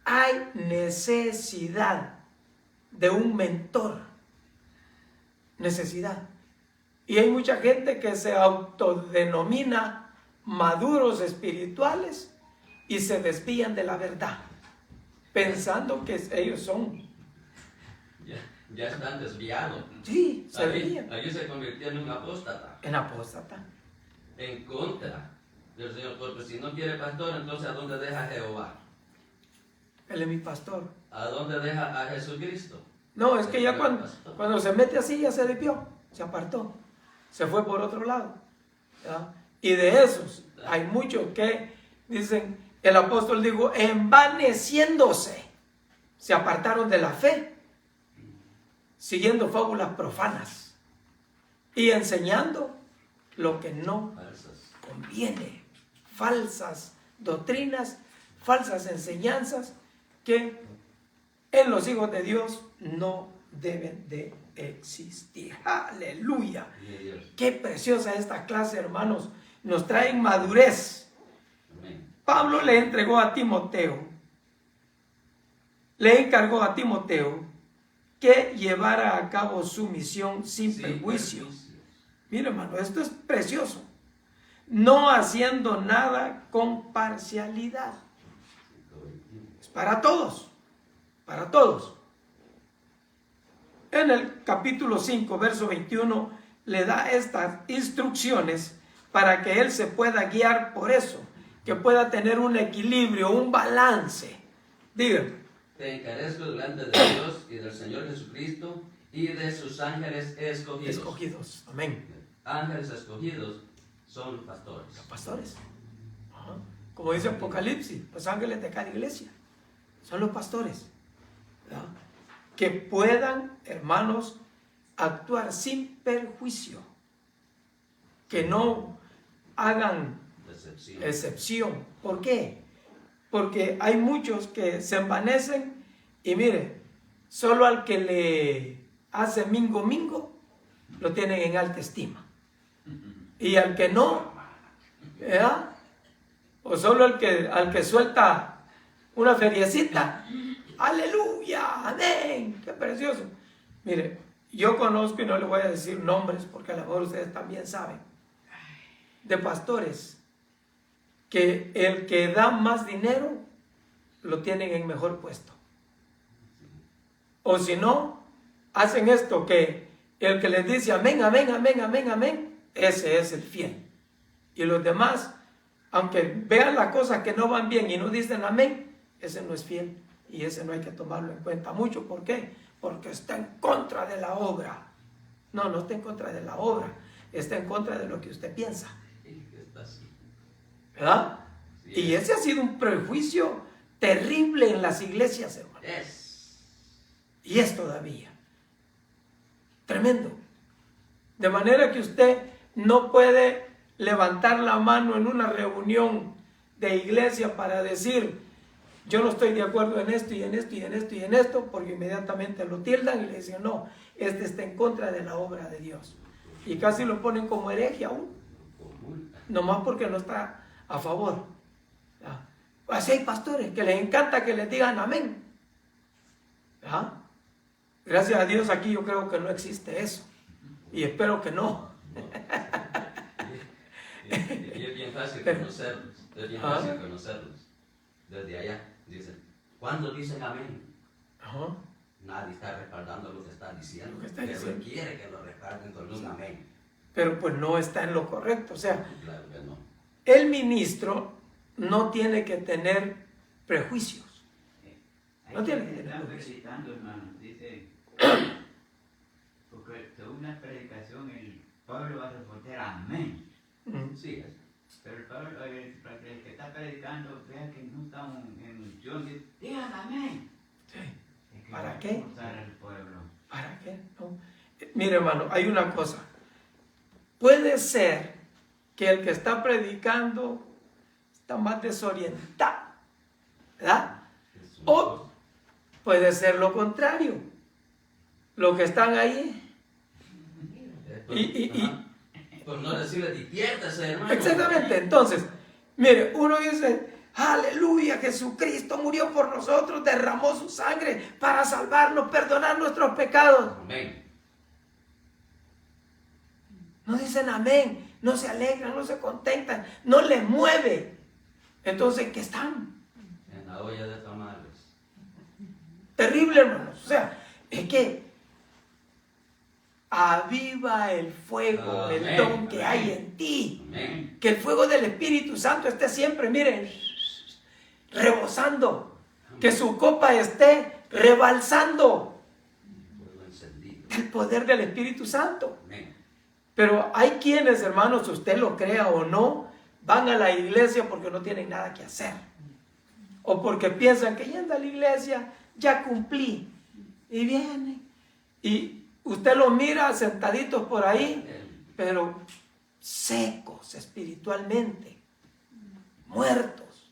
hay necesidad de un mentor. Necesidad. Y hay mucha gente que se autodenomina maduros espirituales y se desvían de la verdad, pensando que ellos son. Ya están desviados. Sí, se desvían. Allí se convirtió en un apóstata. En apóstata. En contra del Señor. Porque si no quiere pastor, entonces ¿a dónde deja a Jehová? Él es mi pastor. ¿A dónde deja a Jesucristo? No, es que ya cuando se mete así ya se desvió, se apartó, se fue por otro lado. ¿Ya? Y de esos hay muchos que dicen, el apóstol dijo, envaneciéndose, se apartaron de la fe, siguiendo fábulas profanas y enseñando lo que no conviene, falsas doctrinas, falsas enseñanzas que en los hijos de Dios no deben de existir. Aleluya. Qué preciosa esta clase, hermanos. Nos traen madurez. Pablo le entregó a Timoteo, le encargó a Timoteo que llevara a cabo su misión sin perjuicio. Mira, hermano, esto es precioso. No haciendo nada con parcialidad. Es para todos. Para todos. En el capítulo 5, verso 21, le da estas instrucciones para que él se pueda guiar por eso, que pueda tener un equilibrio, un balance. Dígame. Te encarezco delante de Dios y del Señor Jesucristo y de sus ángeles escogidos. Escogidos. Amén. Ángeles escogidos son pastores. Los pastores. Ajá. como dice Apocalipsis, los ángeles de cada iglesia son los pastores, ¿verdad? Que puedan, hermanos, actuar sin perjuicio, que no hagan excepción. ¿Por qué? Porque hay muchos que se envanecen y mire, solo al que le hace mingo, lo tienen en alta estima. Y al que no, ¿verdad? O solo al que suelta una feriecita, aleluya, amén, qué precioso. Mire, yo conozco, y no les voy a decir nombres porque a lo mejor ustedes también saben, de pastores que el que da más dinero lo tienen en mejor puesto. O si no, hacen esto, que el que les dice amén, amén, amén, amén, amén, ese es el fiel. Y los demás, aunque vean las cosas que no van bien y no dicen amén, ese no es fiel. Y ese no hay que tomarlo en cuenta mucho. ¿Por qué? Porque está en contra de la obra. No, no está en contra de la obra. Está en contra de lo que usted piensa. ¿Verdad? Y ese ha sido un prejuicio terrible en las iglesias, hermano. Y es todavía tremendo. De manera que usted no puede levantar la mano en una reunión de iglesia para decir, yo no estoy de acuerdo en esto y en esto y en esto y en esto, porque inmediatamente lo tildan y le dicen, no, este está en contra de la obra de Dios. Y casi lo ponen como hereje aún, nomás porque no está a favor. Así hay pastores que les encanta que les digan amén. Gracias a Dios aquí yo creo que no existe eso. Y espero que no. Y es bien fácil conocerlos. Es bien fácil conocerlos. Desde allá dicen, ¿cuándo dicen amén? Nadie está respaldando lo que está diciendo. Pero él quiere que lo respalden con un amén. Pero pues no está en lo correcto. O sea, claro que no. El ministro no tiene que tener prejuicios. No tiene que tener prejuicios. Hermano, dice, porque según la predicación el pueblo va a responder amén. Sí, pero el pueblo, el que está predicando, vea que no estamos en unción, digan amén. Sí. ¿Para qué? El pueblo. ¿Para qué? No. Mire, hermano, hay una cosa. Puede ser que el que está predicando está más desorientado, ¿verdad? O puede ser lo contrario. Los que están ahí por no decirle diviértase, hermano. Exactamente. Entonces, mire, uno dice, aleluya, Jesucristo murió por nosotros, derramó su sangre para salvarnos, perdonar nuestros pecados. Amén. No dicen amén, no se alegran, no se contentan, no les mueve. Entonces, ¿qué están? En la olla de tamales. Terrible, hermanos. O sea, es que aviva el fuego, Amén. el don que hay en ti. Amén. Que el fuego del Espíritu Santo esté siempre, miren, rebosando. Que su copa esté rebalsando el poder del Espíritu Santo. Amén. Pero hay quienes, hermanos, usted lo crea o no, van a la iglesia porque no tienen nada que hacer. O porque piensan que yendo a la iglesia ya cumplí. Y viene. Y usted los mira sentaditos por ahí, pero secos espiritualmente, muertos.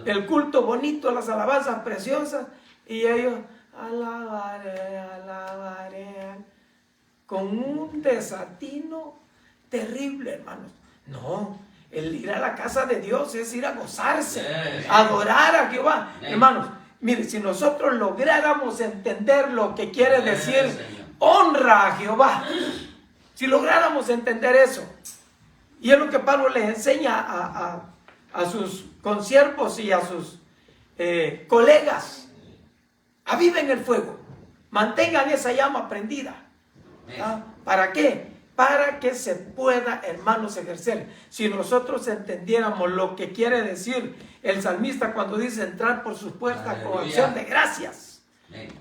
El culto bonito, las alabanzas preciosas, y ellos alabaré, alabaré, con un desatino terrible, hermanos. No, el ir a la casa de Dios es ir a gozarse, adorar a Jehová. Hermanos, mire, si nosotros lográramos entender lo que quiere decir honra a Jehová, si lográramos entender eso, y es lo que Pablo les enseña a sus consiervos y a sus colegas, aviven el fuego, mantengan esa llama prendida. ¿Para qué? Para que se pueda, hermanos, ejercer. Si nosotros entendiéramos lo que quiere decir el salmista cuando dice entrar por sus puertas con acción de gracias,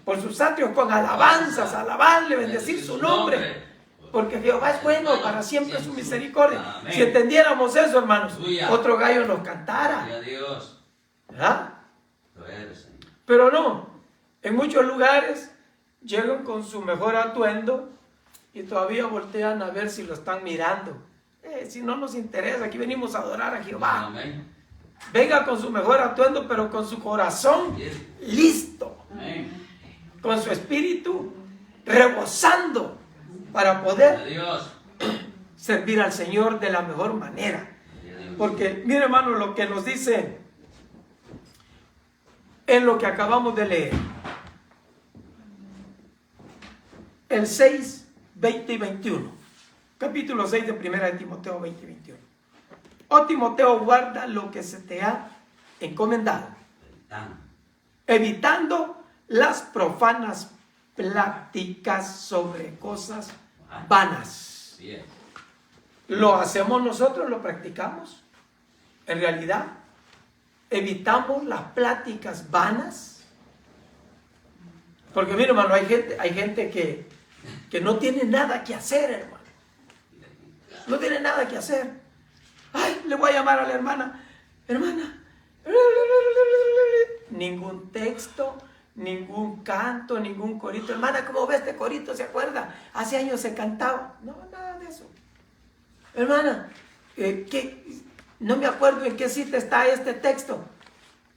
por sus atrios con alabanzas, alabarle, bendecir su nombre. Porque Jehová es bueno, para siempre su misericordia. Amén. Si entendiéramos eso, hermanos, Aleluya. otro gallo nos cantara. Gloria a Dios. ¿Verdad? Lo eres, Señor. Pero no, en muchos lugares llegan con su mejor atuendo y todavía voltean a ver si lo están mirando. Si no nos interesa, aquí venimos a adorar a Jehová. Amén. Venga con su mejor atuendo, pero con su corazón listo, Amén. con su espíritu rebosando para Gloria a poder Dios. servir al Señor de la mejor manera. Gloria a Dios. Porque, mire hermano, lo que nos dice en lo que acabamos de leer. El 6, 20 y 21. Capítulo 6 de 1 de Timoteo 20 y 21. Oh Timoteo, guarda lo que se te ha encomendado, evitando las profanas pláticas sobre cosas vanas. Bien. ¿Lo hacemos nosotros? ¿Lo practicamos? En realidad, evitamos las pláticas vanas. Porque mire, hermano, hay gente que no tiene nada que hacer, hermano. No tiene nada que hacer. Ay, le voy a llamar a la hermana. Hermana. Ningún texto, ningún canto, ningún corito. Hermana, ¿cómo ve este corito? ¿Se acuerda? Hace años se cantaba. No, nada de eso. Hermana, no me acuerdo en qué cita está este texto.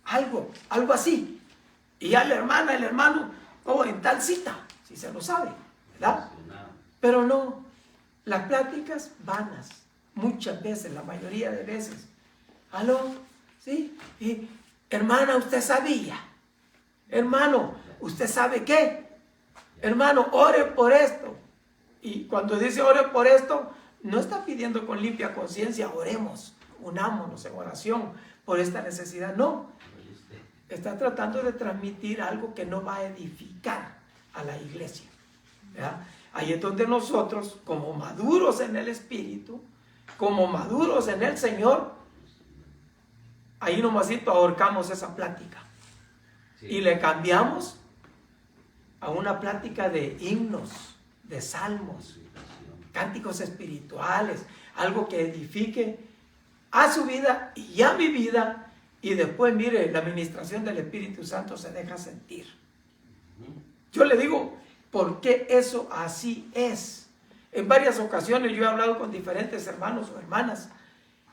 Algo así. Y ya la hermana, el hermano, en tal cita, si se lo sabe, ¿verdad? Pero no, las pláticas vanas, muchas veces, la mayoría de veces. ¿Aló? ¿Sí? Y, hermana, ¿usted sabía? Hermano, ¿usted sabe qué? Hermano, ore por esto. Y cuando dice ore por esto, no está pidiendo con limpia conciencia, oremos, unámonos en oración por esta necesidad. No, está tratando de transmitir algo que no va a edificar a la iglesia, ¿verdad? Ahí es donde nosotros, como maduros en el Espíritu, como maduros en el Señor, ahí nomasito ahorcamos esa plática. Sí. Y le cambiamos a una plática de himnos, de salmos, cánticos espirituales, algo que edifique a su vida y a mi vida. Y después, mire, la administración del Espíritu Santo se deja sentir. Yo le digo, ¿por qué eso así es? En varias ocasiones yo he hablado con diferentes hermanos o hermanas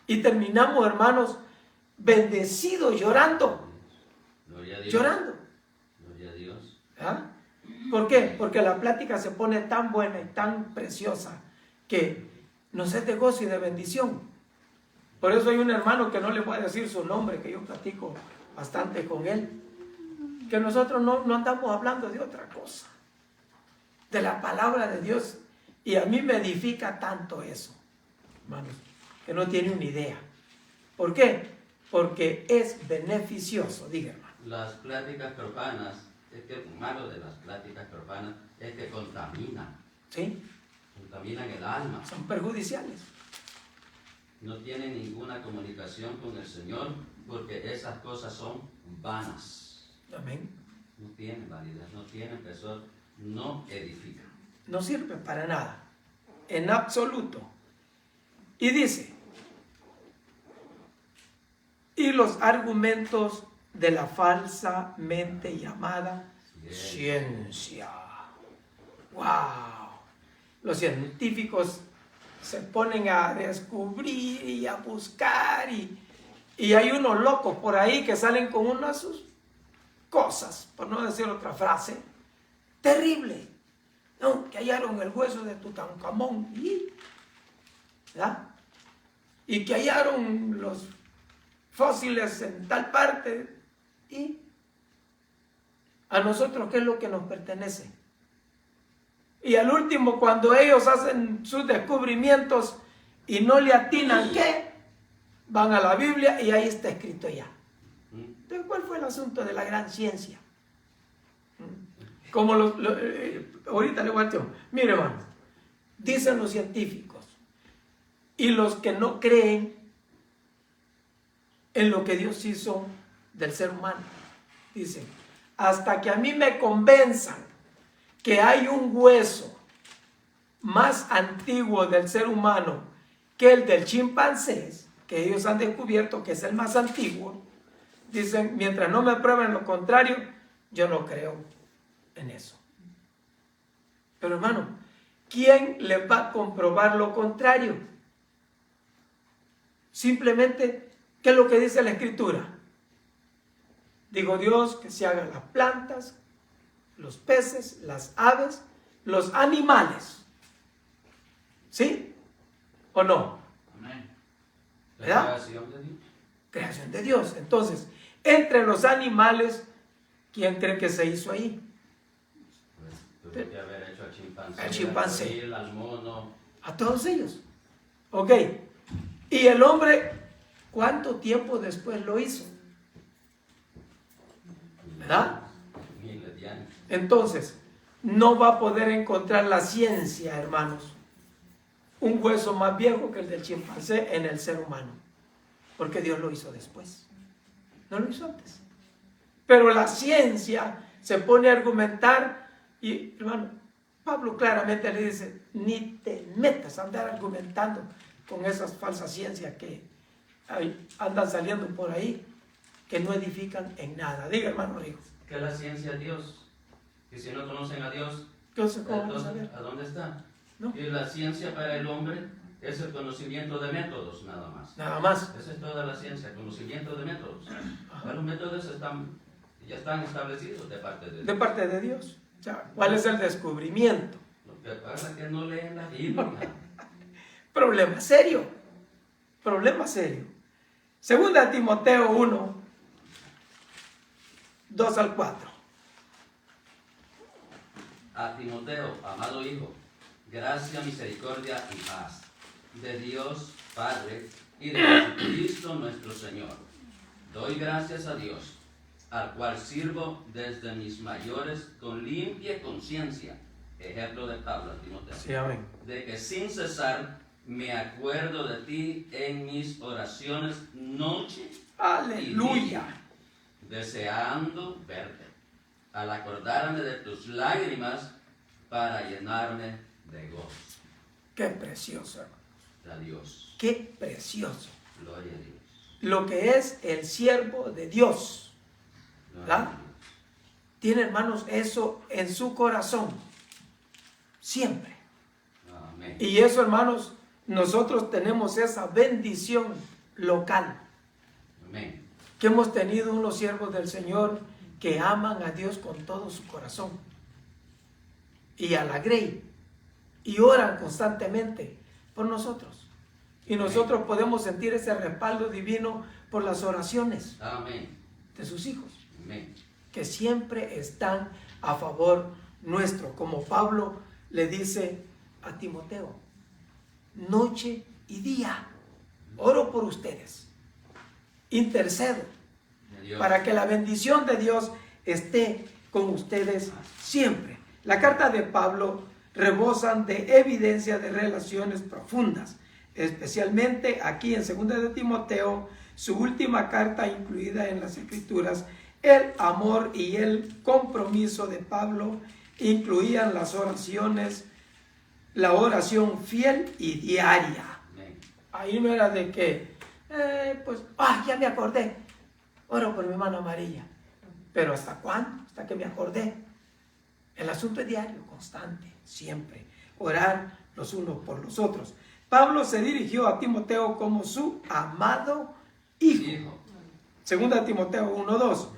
y terminamos, hermanos, bendecidos, llorando. Gloria a Dios. Llorando. Gloria a Dios. ¿Ah? ¿Por qué? Porque la plática se pone tan buena y tan preciosa que nos es de gozo y de bendición. Por eso hay un hermano que no le voy a decir su nombre, que yo platico bastante con él, que nosotros no andamos hablando de otra cosa, de la palabra de Dios, y a mí me edifica tanto eso, hermanos, que no tiene una idea. ¿Por qué? Porque es beneficioso, diga, hermano. Las pláticas profanas, es que lo malo de las pláticas profanas es que contaminan. ¿Sí? Contaminan el alma. Son perjudiciales. No tienen ninguna comunicación con el Señor porque esas cosas son vanas. Amén. No tienen validez, no tienen peso, no edifican. No sirve para nada, en absoluto. Y dice, y los argumentos de la falsamente llamada ciencia. ¡Wow! Los científicos se ponen a descubrir y a buscar y hay unos locos por ahí que salen con unas sus cosas, por no decir otra frase, terrible. No, que hallaron el hueso de Tutankamón, ¿verdad? Y que hallaron los fósiles en tal parte, y a nosotros, ¿qué es lo que nos pertenece? Y al último, cuando ellos hacen sus descubrimientos y no le atinan, ¿qué? Van a la Biblia y ahí está escrito ya. Entonces, ¿cuál fue el asunto de la gran ciencia? Como ahorita le voy a decir, mire, hermano, dicen los científicos y los que no creen en lo que Dios hizo del ser humano, dicen, hasta que a mí me convenzan que hay un hueso más antiguo del ser humano que el del chimpancé, que ellos han descubierto que es el más antiguo, dicen, mientras no me prueben lo contrario, yo no creo en eso. Pero hermano, ¿quién les va a comprobar lo contrario? Simplemente, ¿qué es lo que dice la Escritura? Digo Dios que se hagan las plantas, los peces, las aves, los animales. ¿Sí? ¿O no? Amén. ¿Verdad? La creación de Dios. Creación de Dios. Entonces, entre los animales, ¿quién cree que se hizo ahí? Pues, tuvo que haber hecho al chimpancé. Al chimpancé. Al gorila, al mono. A todos ellos. Ok. Y el hombre, ¿cuánto tiempo después lo hizo? ¿Verdad? Miles de años. Entonces, no va a poder encontrar la ciencia, hermanos, un hueso más viejo que el del chimpancé en el ser humano, porque Dios lo hizo después, no lo hizo antes. Pero la ciencia se pone a argumentar y, hermano, Pablo claramente le dice, ni te metas a andar argumentando con esas falsas ciencias que andan saliendo por ahí, que no edifican en nada. Diga, hermano, hijo. Que la ciencia es Dios. Y si no conocen a Dios, Entonces, ¿cómo vamos a entonces, ver? ¿a dónde está? ¿No? Y la ciencia para el hombre es el conocimiento de métodos, nada más. Nada más. Esa es toda la ciencia, conocimiento de métodos. Los métodos ya están establecidos de parte de Dios. De parte de Dios. O sea, ¿cuál es el descubrimiento? Lo que pasa es que no leen la Biblia. Problema serio. Problema serio. Segunda Timoteo 1, 2 al 4. A Timoteo, amado hijo, gracia, misericordia y paz de Dios Padre y de Jesucristo nuestro Señor. Doy gracias a Dios, al cual sirvo desde mis mayores con limpia conciencia. Ejemplo de Pablo a Timoteo. Sí, amén. De que sin cesar me acuerdo de ti en mis oraciones noche Aleluya. y día, deseando verte, al acordarme de tus lágrimas para llenarme de gozo. Qué precioso, hermano. A Dios. Qué precioso. Gloria a Dios. Lo que es el siervo de Dios. Gloria a ¿Verdad? Dios. Tiene, hermanos, eso en su corazón. Siempre. Amén. Y eso, hermanos, nosotros tenemos esa bendición local. Amén. Que hemos tenido unos siervos del Señor que aman a Dios con todo su corazón. Y a la grey. Y oran constantemente por nosotros. Y nosotros podemos sentir ese respaldo divino por las oraciones Amén. de sus hijos, Amén. que siempre están a favor nuestro, como Pablo le dice a Timoteo, noche y día, oro por ustedes, intercedo, De Dios. para que la bendición de Dios esté con ustedes siempre. La carta de Pablo rebosan de evidencia de relaciones profundas, especialmente aquí en 2 de Timoteo, su última carta incluida en las Escrituras. El amor y el compromiso de Pablo incluían las oraciones, la oración fiel y diaria. Amén. Ahí no era de que, ya me acordé, oro por mi mano amarilla. Pero ¿hasta cuándo? Hasta que me acordé. El asunto es diario, constante, siempre. Orar los unos por los otros. Pablo se dirigió a Timoteo como su amado hijo. Hijo. Segunda Timoteo 1:2.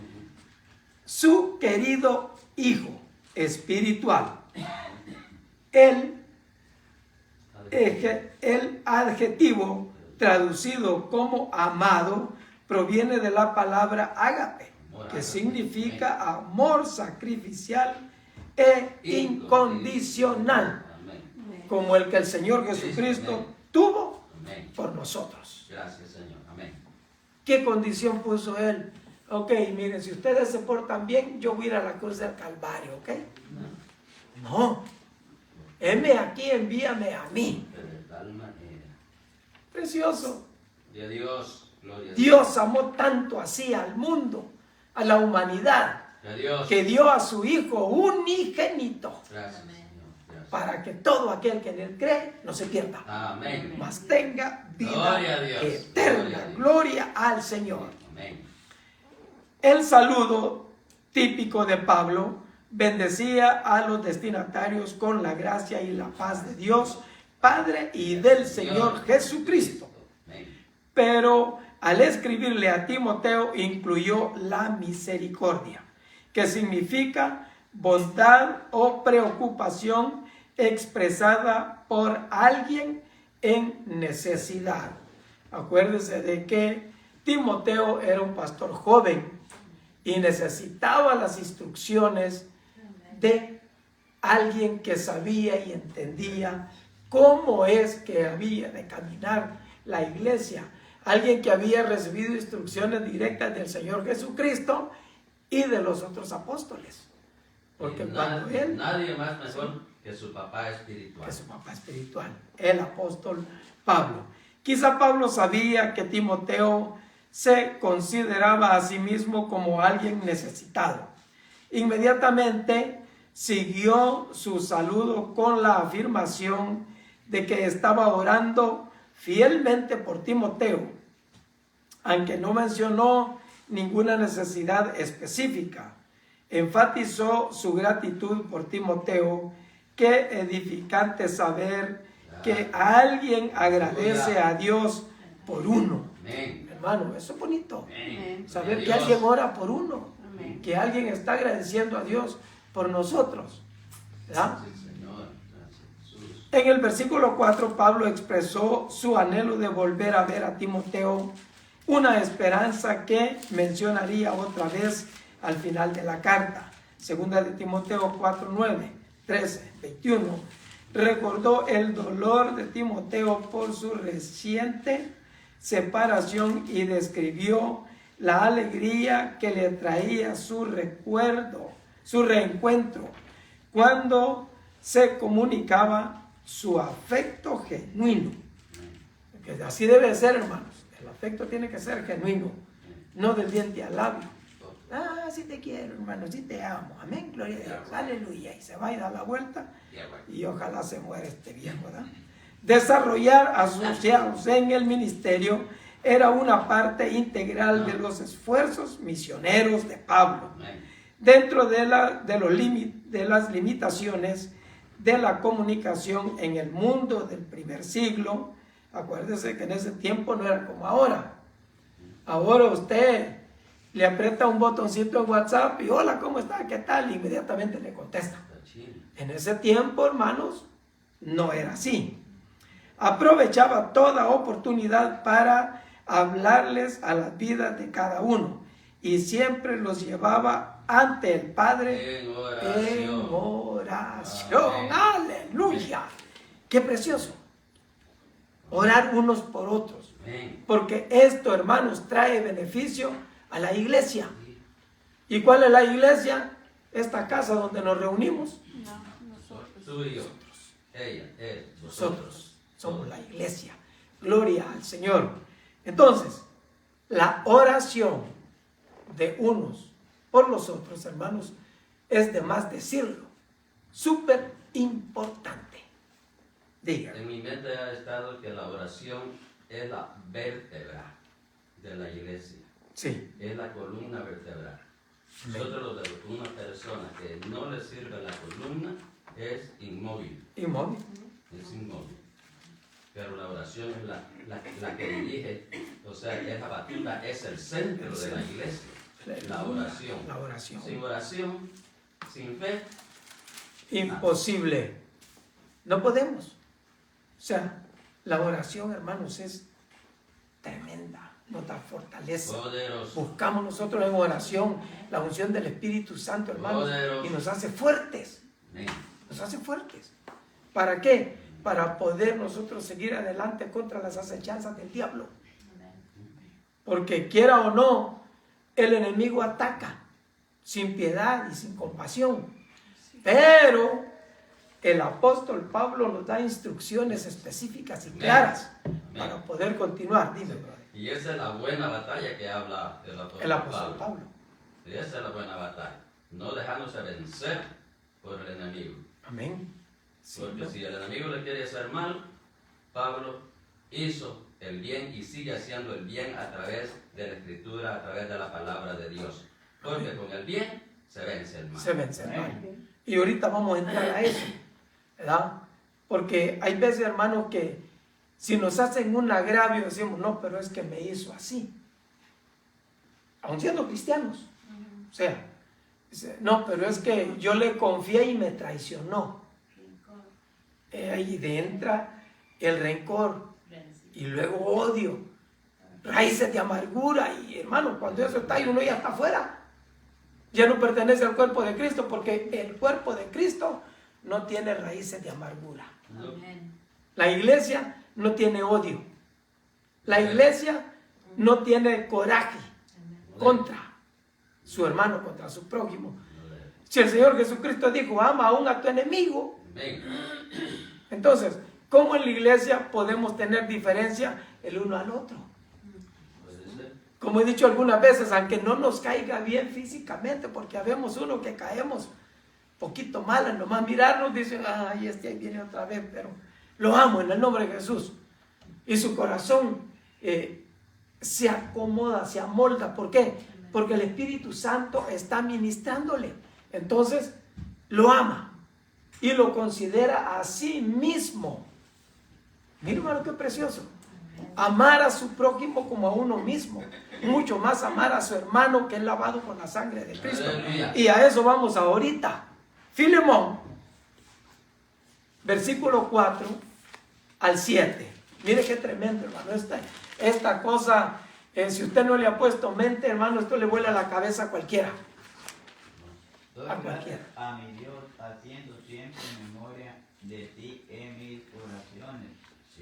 Su querido hijo espiritual. El adjetivo traducido como amado proviene de la palabra ágape, que significa amor sacrificial e incondicional, Amén. como el que el Señor Jesucristo tuvo Amén. por nosotros. Gracias, Señor. Amén. ¿Qué condición puso Él? Ok, miren, si ustedes se portan bien, yo voy a ir a la cruz del Calvario, ¿ok? No. Heme aquí, envíame a mí. Pero de tal manera. Precioso. De Dios. Gloria a Dios. Dios amó tanto así al mundo, a la humanidad, De Dios. que dio a su Hijo unigénito, Gracias, Señor. Gracias. para que todo aquel que en él cree no se pierda, Amén. mas tenga vida Gloria a Dios. eterna. Gloria a Dios. Gloria al Señor. Amén. El saludo típico de Pablo bendecía a los destinatarios con la gracia y la paz de Dios, Padre y del Señor Jesucristo. Amén. Pero al escribirle a Timoteo incluyó la misericordia, que significa bondad o preocupación expresada por alguien en necesidad. Acuérdese de que Timoteo era un pastor joven y necesitaba las instrucciones de alguien que sabía y entendía cómo es que había de caminar la iglesia, alguien que había recibido instrucciones directas del Señor Jesucristo y de los otros apóstoles. Porque cuando él, nadie más mejor que su papá espiritual. el apóstol Pablo. Quizá Pablo sabía que Timoteo se consideraba a sí mismo como alguien necesitado. Inmediatamente siguió su saludo con la afirmación de que estaba orando fielmente por Timoteo, aunque no mencionó ninguna necesidad específica. Enfatizó su gratitud por Timoteo. Qué edificante saber que alguien agradece a Dios por uno. Amén. Hermano, eso es bonito. Amén. Saber que Dios. alguien ora por uno, Amén. que alguien está agradeciendo a Dios por nosotros. ¿Verdad? Sí, Señor. Gracias, Jesús. En el versículo 4, Pablo expresó su anhelo de volver a ver a Timoteo, una esperanza que mencionaría otra vez al final de la carta. Segunda de Timoteo 4, 9, 13, 21. Recordó el dolor de Timoteo por su reciente separación y describió la alegría que le traía su reencuentro, cuando se comunicaba su afecto genuino. Porque así debe ser, hermanos. El afecto tiene que ser genuino, no del diente al labio. Ah, sí te quiero, hermano, sí te amo. Amén, gloria a Dios, aleluya. Y se va y da la vuelta y ojalá se muera este viejo, ¿verdad? Desarrollar asociados en el ministerio era una parte integral de los esfuerzos misioneros de Pablo. Dentro de las limitaciones de la comunicación en el mundo del primer siglo, acuérdese que en ese tiempo no era como ahora. Ahora usted le aprieta un botoncito en WhatsApp y hola, ¿cómo está? ¿Qué tal? Y inmediatamente le contesta. En ese tiempo, hermanos, no era así. Aprovechaba toda oportunidad para hablarles a las vidas de cada uno y siempre los llevaba ante el Padre En oración. en oración. Aleluya. Qué precioso. Orar unos por otros. Amén. Porque esto, hermanos, trae beneficio a la iglesia. ¿Y cuál es la iglesia? Esta casa donde nos reunimos. No, nosotros. Tú y yo. Ella, él, Nosotros somos la iglesia. Gloria al Señor. Entonces, la oración de unos por los otros, hermanos, es de más decirlo. Súper importante. Diga. En mi mente ha estado que la oración es la vértebra de la iglesia. Sí. Es la columna vertebral. Nosotros, una persona que no le sirve la columna es inmóvil. Inmóvil. Es inmóvil. Pero la oración es la que dirige, o sea, es la batuta, es el centro de la iglesia. La oración. La oración. Sin oración, sin fe, Imposible. No podemos. O sea, la oración, hermanos, es tremenda. Nos da fortaleza. poderoso. Buscamos nosotros en oración la unción del Espíritu Santo, hermanos, Poderoso. y nos hace fuertes. Amén. Nos hace fuertes. ¿Para qué? Para poder nosotros seguir adelante contra las acechanzas del diablo. Porque quiera o no, el enemigo ataca sin piedad y sin compasión. Pero el apóstol Pablo nos da instrucciones específicas y claras para poder continuar. Dime, brother. Y esa es la buena batalla que habla el apóstol, El apóstol Pablo. Y esa es la buena batalla. No dejándose vencer por el enemigo. Amén. Porque si el enemigo le quiere hacer mal, Pablo hizo el bien y sigue haciendo el bien a través de la Escritura, a través de la palabra de Dios. Porque con el bien se vence el mal. Se vence el mal. Y ahorita vamos a entrar a eso, ¿verdad? Porque hay veces, hermanos, que si nos hacen un agravio, decimos, no, pero es que me hizo así. Aun siendo cristianos. O sea, no, pero es que yo le confié y me traicionó. Ahí entra el rencor y luego odio, raíces de amargura. Y hermano, cuando eso está y uno ya está afuera, ya no pertenece al cuerpo de Cristo, porque el cuerpo de Cristo no tiene raíces de amargura. La iglesia no tiene odio. La iglesia no tiene coraje contra su hermano, contra su prójimo. Si el Señor Jesucristo dijo, ama aún a tu enemigo, entonces, ¿cómo en la iglesia podemos tener diferencia el uno al otro? Como he dicho algunas veces, aunque no nos caiga bien físicamente, porque habemos uno que caemos poquito mal, nomás mirarnos, dicen, ay, este ahí viene otra vez, pero lo amo en el nombre de Jesús. Y su corazón se acomoda, se amolda. ¿Por qué? Porque el Espíritu Santo está ministrándole. Entonces, lo ama y lo considera a sí mismo. Mira, hermano, qué precioso. Amar a su prójimo como a uno mismo. Mucho más amar a su hermano, que es lavado con la sangre de Cristo. Y a eso vamos ahorita. Filemón, versículo 4 al 7. Mire qué tremendo, hermano. Esta cosa, si usted no le ha puesto mente, hermano, esto le vuela la cabeza a cualquiera. Doy gracias a mi Dios, haciendo siempre memoria de ti en mis oraciones,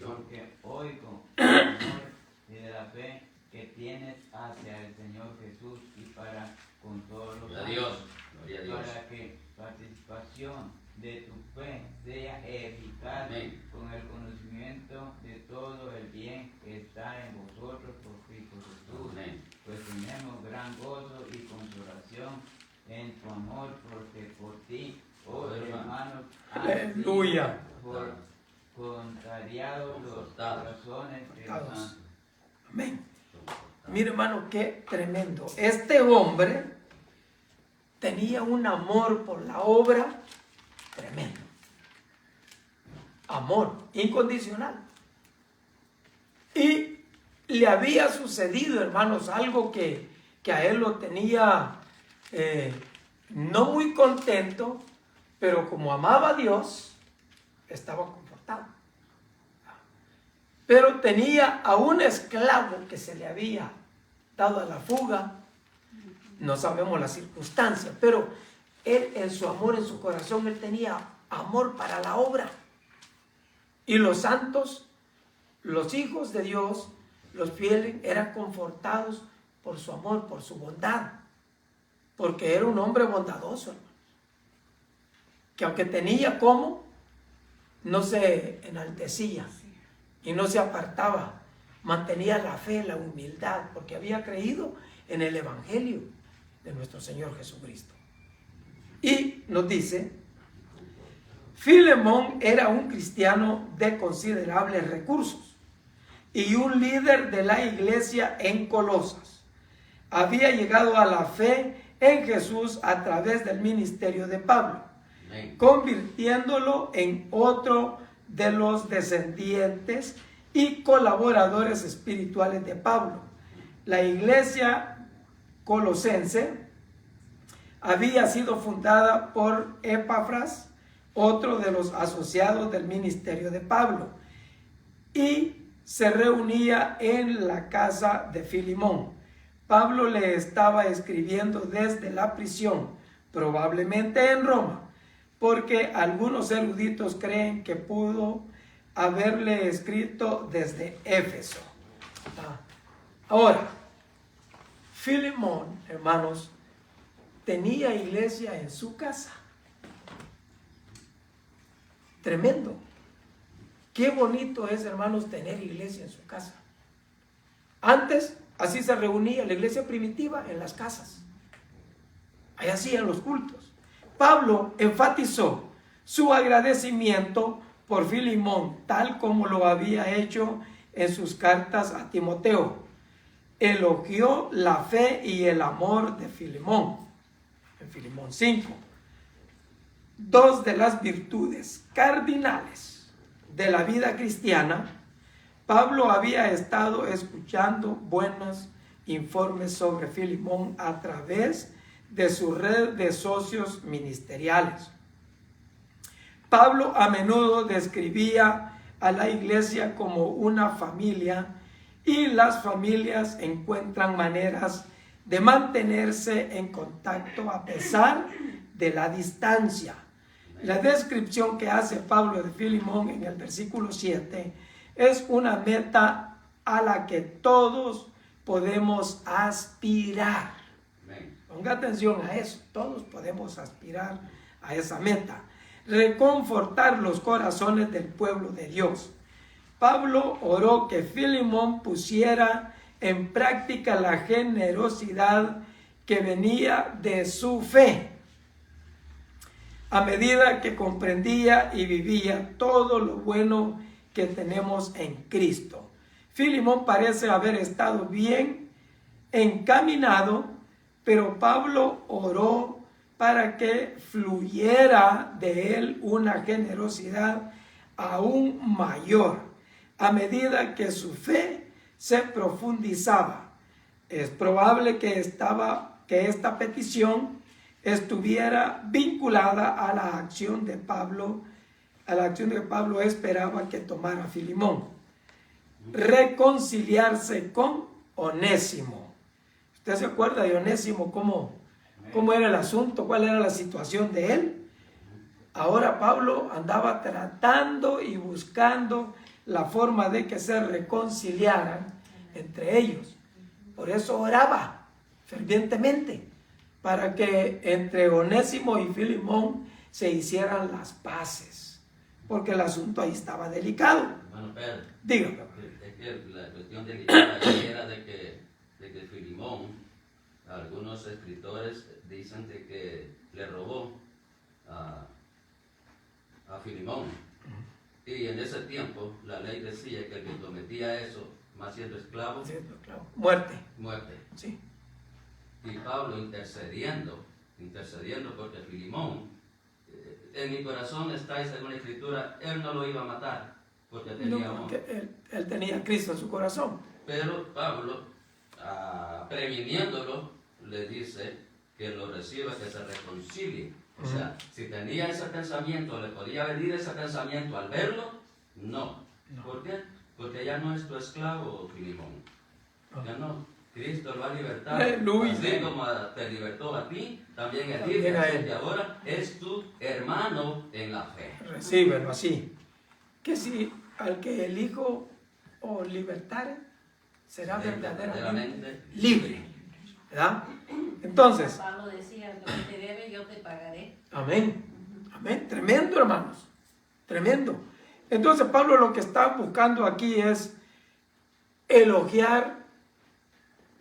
porque oigo el amor y de la fe que tienes hacia el Señor Jesús y para con todos los santos, para que participación de tu fe sea eficaz con el conocimiento de todo el bien que está en vosotros por Cristo Jesús. Pues tenemos gran gozo y consolación en tu amor, porque por ti, oh hermanos, aleluya, por contrariados los corazones de los santos. Amén. Mira, hermano, qué tremendo. Este hombre tenía un amor por la obra tremendo. Amor incondicional. Y le había sucedido, hermanos, algo que a él lo tenía no muy contento, pero como amaba a Dios, estaba confortado. Pero tenía a un esclavo que se le había dado a la fuga. No sabemos las circunstancias, pero él en su amor, en su corazón, él tenía amor para la obra. Y los santos, los hijos de Dios, los fieles, eran confortados por su amor, por su bondad. Porque era un hombre bondadoso, hermano. Que aunque tenía como, no se enaltecía y no se apartaba. Mantenía la fe, la humildad, porque había creído en el Evangelio de nuestro Señor Jesucristo. Y nos dice, Filemón era un cristiano de considerables recursos y un líder de la iglesia en Colosas. Había llegado a la fe en Jesús a través del ministerio de Pablo, convirtiéndolo en otro de los descendientes y colaboradores espirituales de Pablo. La iglesia colosense había sido fundada por Epafras, otro de los asociados del ministerio de Pablo, y se reunía en la casa de Filemón. Pablo le estaba escribiendo desde la prisión, probablemente en Roma, porque algunos eruditos creen que pudo haberle escrito desde Éfeso. Ahora, Filemón, hermanos, tenía iglesia en su casa. Tremendo. Qué bonito es, hermanos, tener iglesia en su casa. Antes, así se reunía la iglesia primitiva en las casas. Ahí hacían los cultos. Pablo enfatizó su agradecimiento por Filemón, tal como lo había hecho en sus cartas a Timoteo. Elogió la fe y el amor de Filemón, en Filemón 5. Dos de las virtudes cardinales de la vida cristiana. Pablo había estado escuchando buenos informes sobre Filemón a través de su red de socios ministeriales. Pablo a menudo describía a la iglesia como una familia, y las familias encuentran maneras de mantenerse en contacto a pesar de la distancia. La descripción que hace Pablo de Filemón en el versículo 7 es una meta a la que todos podemos aspirar. Ponga atención a eso, todos podemos aspirar a esa meta. Reconfortar los corazones del pueblo de Dios. Pablo oró que Filemón pusiera en práctica la generosidad que venía de su fe, a medida que comprendía y vivía todo lo bueno que tenemos en Cristo. Filemón parece haber estado bien encaminado, pero Pablo oró para que fluyera de él una generosidad aún mayor a medida que su fe se profundizaba. Es probable que esta petición estuviera vinculada a la acción de Pablo, que Pablo esperaba que tomara Filemón. Reconciliarse con Onésimo. ¿Usted se acuerda de Onésimo? ¿Cómo era el asunto? ¿Cuál era la situación de él? Ahora Pablo andaba tratando y buscando la forma de que se reconciliaran entre ellos. Por eso oraba fervientemente, para que entre Onésimo y Filemón se hicieran las paces, porque el asunto ahí estaba delicado. Bueno, Pedro, dígame. Es que la cuestión delicada ahí era de que Filemón, algunos escritores dicen de que le robó a Filemón. Y en ese tiempo la ley decía que el que cometía eso, más siendo esclavo, muerte. Sí. Y Pablo intercediendo porque Filemón, en mi corazón está, según la escritura, él no lo iba a matar porque tenía amor. Él tenía a Cristo en su corazón. Pero Pablo, previniéndolo, le dice que lo reciba, que se reconcilie. O sea, si tenía ese pensamiento, ¿le podía venir ese pensamiento al verlo? No. ¿Por qué? Porque ya no es tu esclavo, Filemón. Ya no. Cristo lo ha libertado. Aleluya. Así como te libertó a ti, también a ti, que ahora es tu hermano en la fe. Recíbelo así. Que si al que el Hijo os libertare, será verdaderamente libre. ¿Verdad? Entonces, Pablo decía, lo que te debe yo te pagaré. Amén. Amén. Tremendo, hermanos. Tremendo. Entonces Pablo lo que está buscando aquí es elogiar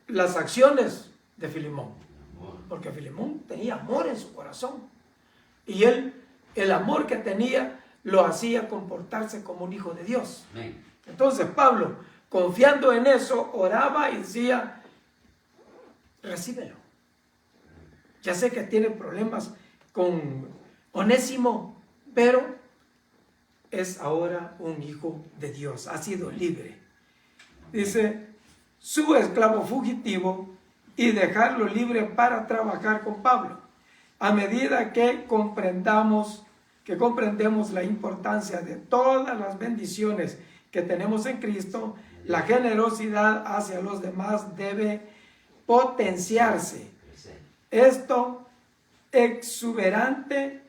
las acciones de Filemón. Porque Filemón tenía amor en su corazón. Y el amor que tenía, lo hacía comportarse como un hijo de Dios. Amén. Entonces Pablo, confiando en eso, oraba y decía, recíbelo. Ya sé que tiene problemas con Onésimo, pero es ahora un hijo de Dios, ha sido libre. Dice, su esclavo fugitivo, y dejarlo libre para trabajar con Pablo. A medida que comprendemos la importancia de todas las bendiciones que tenemos en Cristo, la generosidad hacia los demás debe potenciarse. Esta exuberante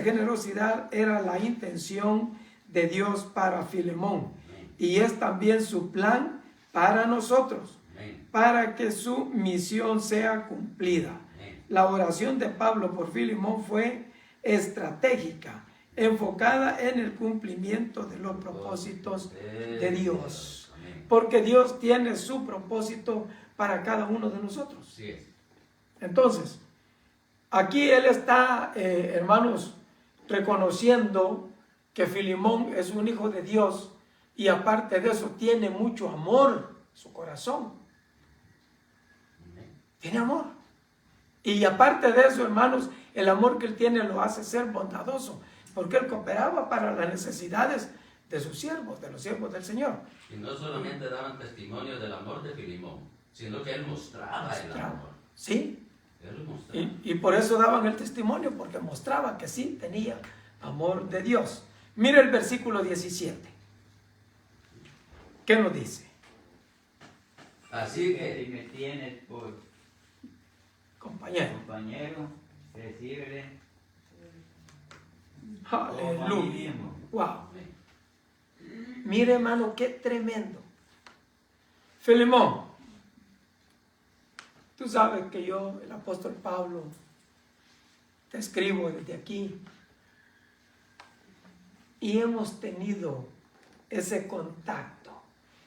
generosidad era la intención de Dios para Filemón, y es también su plan para nosotros, para que su misión sea cumplida. La oración de Pablo por Filemón fue estratégica, enfocada en el cumplimiento de los propósitos de Dios, porque Dios tiene su propósito para cada uno de nosotros. Entonces, aquí él está, hermanos, reconociendo que Filemón es un hijo de Dios y aparte de eso tiene mucho amor en su corazón. Tiene amor. Y aparte de eso, hermanos, el amor que él tiene lo hace ser bondadoso, porque él cooperaba para las necesidades de sus siervos, de los siervos del Señor. Y no solamente daban testimonio del amor de Filemón, sino que él mostraba el amor. Sí. Él lo mostraba. Y por eso daban el testimonio, porque mostraba que sí tenía amor de Dios. Mire el versículo 17. ¿Qué nos dice? Así que Si me tienes por Compañero. compañero, recíbele. Aleluya. Wow. Mire, hermano, qué tremendo. Filemón, tú sabes que yo, el apóstol Pablo, te escribo desde aquí y hemos tenido ese contacto,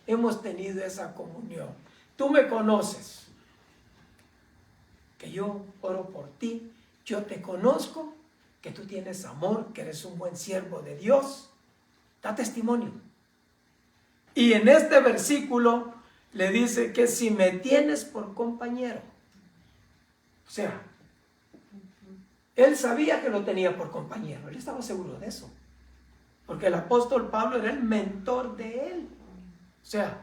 hemos tenido esa comunión. Tú me conoces, que yo oro por ti, yo te conozco, que tú tienes amor, que eres un buen siervo de Dios. Da testimonio. Y en este versículo le dice que si me tienes por compañero, o sea, él sabía que lo tenía por compañero, él estaba seguro de eso, porque el apóstol Pablo era el mentor de él. O sea,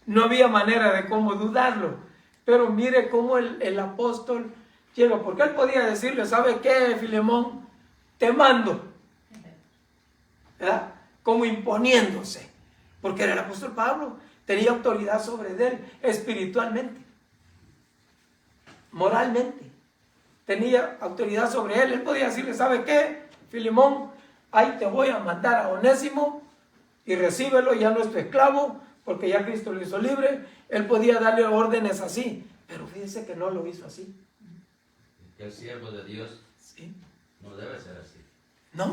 no había manera de cómo dudarlo, pero mire cómo el apóstol llega, porque él podía decirle, ¿sabe qué, Filemón? Te mando, ¿verdad? Como imponiéndose, porque era el apóstol Pablo, tenía autoridad sobre él espiritualmente, moralmente, tenía autoridad sobre él. Él podía decirle, ¿sabe qué, Filemón? Ahí te voy a mandar a Onésimo y recíbelo, ya no es tu esclavo, porque ya Cristo lo hizo libre. Él podía darle órdenes así, pero fíjense que no lo hizo así. que el siervo de Dios ¿Sí? no debe ser así. No,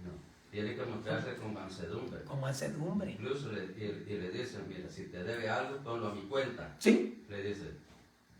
No. Tiene que mostrarse con mansedumbre. con mansedumbre. Incluso le dicen, mira, si te debe algo, ponlo a mi cuenta. ¿Sí? Le dice,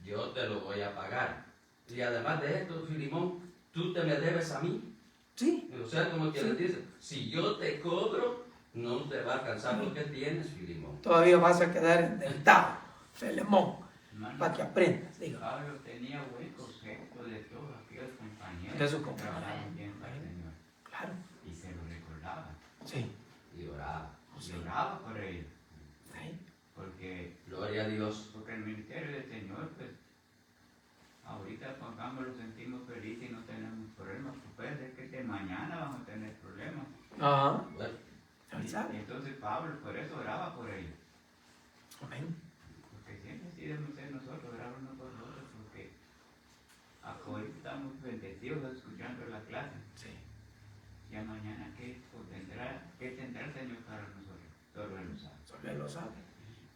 yo te lo voy a pagar. Y además de esto, Filemón, tú te me debes a mí. Sí. O sea, como que Sí. le dice, si yo te cobro, no te va a alcanzar lo que tienes, Filemón. Todavía vas a quedar endeudado, Filemón, Hermano, para que aprendas. Diga. Pablo tenía buen concepto de todos aquellos compañeros De sus que compañeros. trabajaban bien para el Señor. Claro. Y se lo recordaba. Sí. Y oraba. Y oraba por ellos. Sí. Porque Gloria a Dios. el ministerio del Señor, pues, ahorita pongamos, lo sentimos feliz y no tenemos problemas. Puede ser que de mañana vamos a tener problemas. Ajá. Bueno, Él Y sabe. entonces Pablo por eso oraba por ellos. Amén. Porque siempre sí debemos ser nosotros, orar uno por otros, porque ahorita estamos bendecidos escuchando la clase. Sí. Ya mañana, ¿qué tendrá el Señor para nosotros? Solo Él lo sabe. Solo Él lo sabe.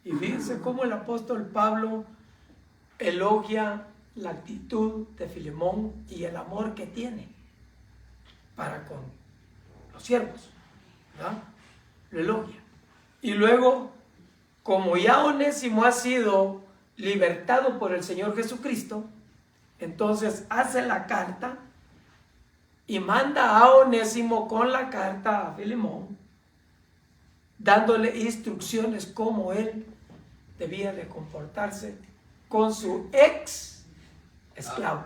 Y fíjense cómo el apóstol Pablo elogia la actitud de Filemón y el amor que tiene para con los siervos, ¿verdad? Lo elogia. Y luego, como ya Onésimo ha sido libertado por el Señor Jesucristo, entonces hace la carta y manda a Onésimo con la carta a Filemón, dándole instrucciones cómo él debía de comportarse con su ex esclavo.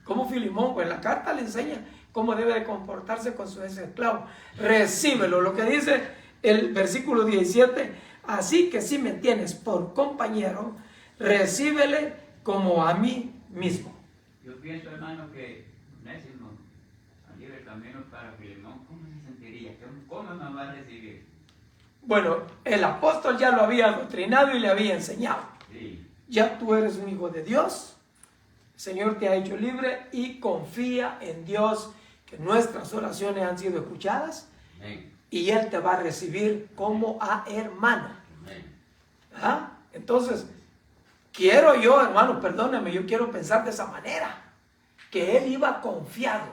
Como Filemón, pues la carta le enseña cómo debe de comportarse con su ex esclavo. Recíbelo, lo que dice el versículo 17, así que si me tienes por compañero, recíbele como a mí mismo. Yo pienso, hermano, que Onésimo, al ir el camino para Filemón, ¿cómo se sentiría? ¿Cómo me va a recibir? Bueno, el apóstol ya lo había adoctrinado y le había enseñado. Sí. Ya tú eres un hijo de Dios, el Señor te ha hecho libre y confía en Dios que nuestras oraciones han sido escuchadas amén. y Él te va a recibir como a hermano. Amén. ¿Ah? Entonces, quiero yo, hermano, perdóneme, yo quiero pensar de esa manera, que Él iba confiado,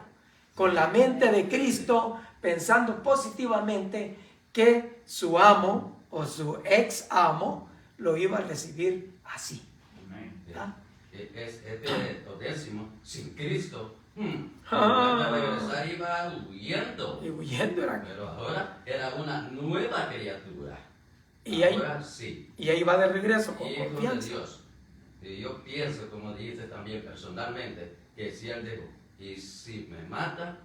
con la mente de Cristo, pensando positivamente que su amo o su ex amo lo iba a recibir así. Amén. ¿Ah? este Onésimo, sin Cristo, a regresar iba huyendo. Y huyendo era. Pero ahora era una nueva criatura. Y ahí, Ahora sí, y ahí va de regreso con hijo de confianza. Dios. Y yo pienso, como dijiste también personalmente, que si él dijo, y si me mata,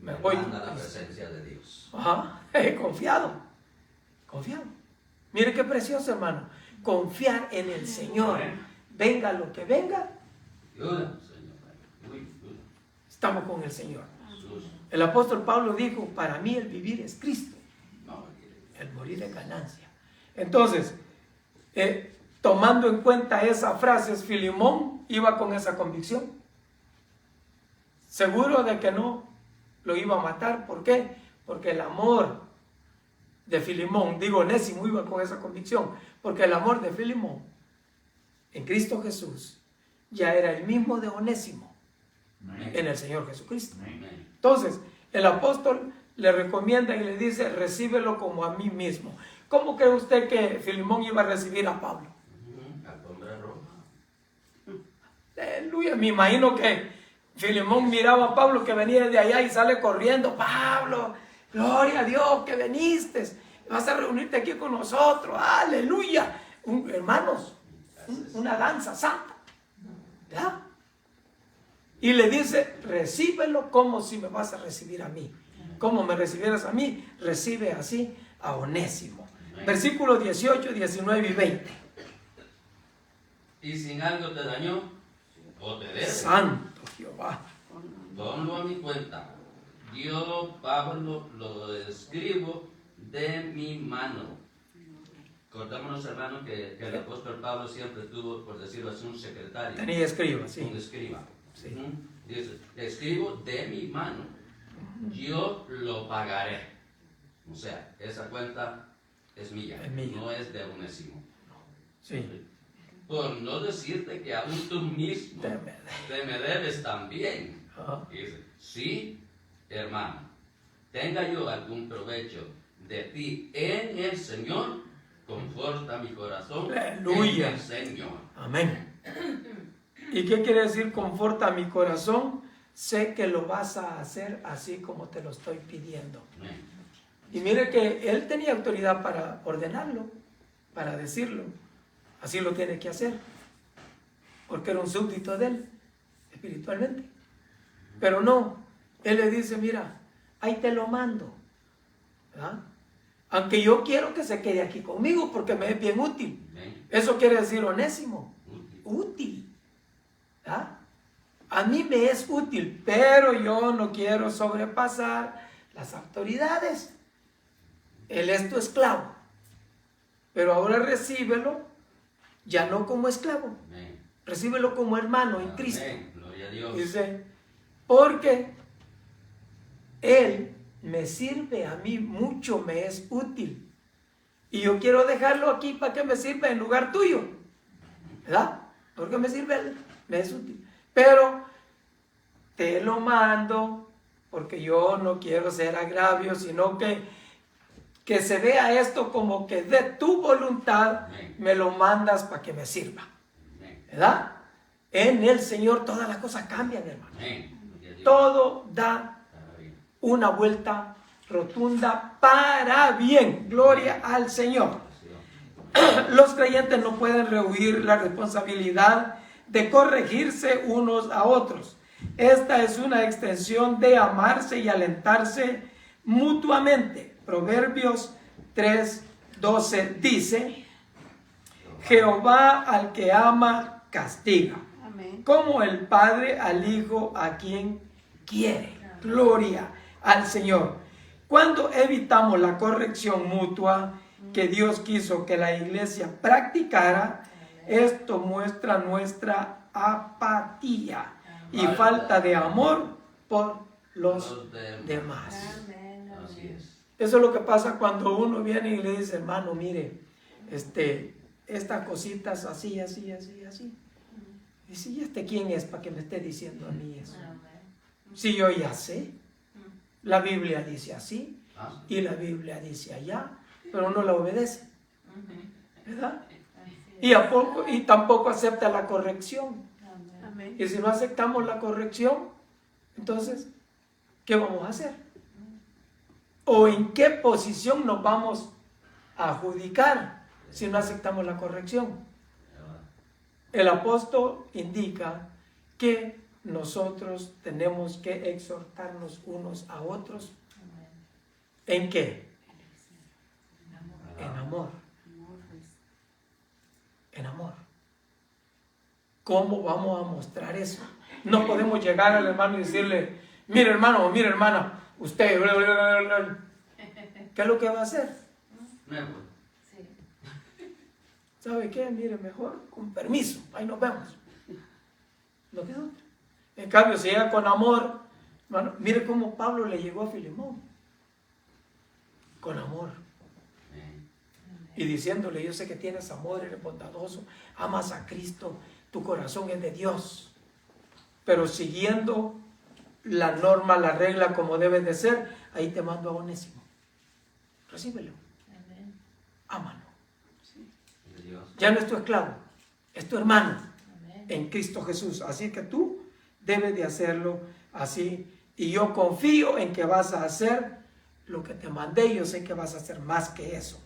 me voy. manda a la presencia de Dios. Ajá, confiado, confiado. Mire qué precioso, hermano. Confiar en el Señor. Venga lo que venga, Ayuda, Señor. Uy, ayuda. estamos con el Señor. Jesús. El apóstol Pablo dijo, para mí el vivir es Cristo, No, el morir es ganancia. Entonces, tomando en cuenta esas frases, Filemón iba con esa convicción. Seguro de que no lo iba a matar. ¿Por qué? Porque el amor de Filemón, digo, Onésimo iba con esa convicción, porque el amor de Filemón en Cristo Jesús ya era el mismo de Onésimo en el Señor Jesucristo. amén. Entonces, el apóstol le recomienda y le dice, recíbelo como a mí mismo. ¿Cómo cree usted que Filemón iba a recibir a Pablo? Alfombra roja. Aleluya, me imagino que Filemón miraba a Pablo que venía de allá y sale corriendo. Pablo, gloria a Dios que viniste, vas a reunirte aquí con nosotros, aleluya. Hermanos, una danza santa, ¿verdad? Y le dice, recíbelo como si me vas a recibir a mí. Como me recibieras a mí, recibe así a Onésimo. Versículos 18, 19 y 20. Y si algo te dañó, o te debe, Santo Jehová. ponlo a mi cuenta. Yo, Pablo, lo escribo de mi mano. Contámonos, hermano, que el apóstol Pablo siempre tuvo, por decirlo así, un secretario. Tenía escriba, Un sí. escriba. Sí. Dice, escribo de mi mano. Yo lo pagaré. O sea, esa cuenta es mía, Es mía. no es de Onésimo. Sí. Por no decirte que aún tú mismo te me debes también. Ajá. Y dice, sí, hermano, tenga yo algún provecho de ti en el Señor, conforta mi corazón Aleluya. en el Señor. Amén. ¿Y qué quiere decir conforta mi corazón? Sé que lo vas a hacer así como te lo estoy pidiendo. Amén. Y mire que él tenía autoridad para ordenarlo, para decirlo. Así lo tiene que hacer. Porque era un súbdito de él, espiritualmente. Pero no, él le dice, mira, ahí te lo mando. ¿Verdad? Aunque yo quiero que se quede aquí conmigo porque me es bien útil. Amén. Eso quiere decir Onésimo. Útil. Útil. ¿Ah? A mí me es útil, pero yo no quiero sobrepasar las autoridades. Él es tu esclavo. Pero ahora recíbelo, ya no como esclavo, Amén. recíbelo como hermano en Cristo. Amén. Gloria a Dios. Dice, porque Él me sirve a mí mucho, me es útil. Y yo quiero dejarlo aquí para que me sirva en lugar tuyo. ¿Verdad? Porque me sirve Él, me es útil. Pero te lo mando porque yo no quiero ser agravio, sino que se vea esto como que de tu voluntad Amén. me lo mandas para que me sirva. Amén. ¿Verdad? En el Señor todas las cosas cambian, hermano. Amén. Gloria a Dios. Todo da Para bien. una vuelta rotunda para bien. Gloria al Señor. Los creyentes no pueden rehuir la responsabilidad de corregirse unos a otros. Esta es una extensión de amarse y alentarse mutuamente. Proverbios 3:12 dice, Jehová al que ama castiga, Amén. como el Padre al Hijo a quien quiere. Gloria al Señor. Cuando evitamos la corrección mutua que Dios quiso que la iglesia practicara, esto muestra nuestra apatía y falta de amor por los demás. Amén. Así Amén. es. Eso es lo que pasa cuando uno viene y le dice, hermano, mire, estas cositas así, así, así, así. Y si quién es para que me esté diciendo a mí eso. Amén. Si yo ya sé, la Biblia dice así Ah, y la Biblia dice allá, pero no la obedece, ¿verdad? Así es. Y tampoco acepta la corrección. Amén. Y si no aceptamos la corrección, entonces, ¿qué vamos a hacer? ¿O en qué posición nos vamos a adjudicar si no aceptamos la corrección? El apóstol indica que nosotros tenemos que exhortarnos unos a otros. ¿En qué? En amor. En amor. ¿Cómo vamos a mostrar eso? No podemos llegar al hermano y decirle, mire hermano o mire hermana, usted, ¿qué es lo que va a hacer? Sí. ¿Sabe qué? Mire, mejor con permiso, ahí nos vemos. Lo que es otro. En cambio, si llega con amor, hermano, mire cómo Pablo le llegó a Filemón. Con amor. Y diciéndole, yo sé que tienes amor, eres bondadoso, amas a Cristo, tu corazón es de Dios. Pero siguiendo la norma, la regla como debe de ser, ahí te mando a Onésimo. Recíbelo. Amén. Ámalo. Dios. Ya no es tu esclavo, es tu hermano Amén. en Cristo Jesús. Así que tú debes de hacerlo así. Y yo confío en que vas a hacer lo que te mandé. Yo sé que vas a hacer más que eso.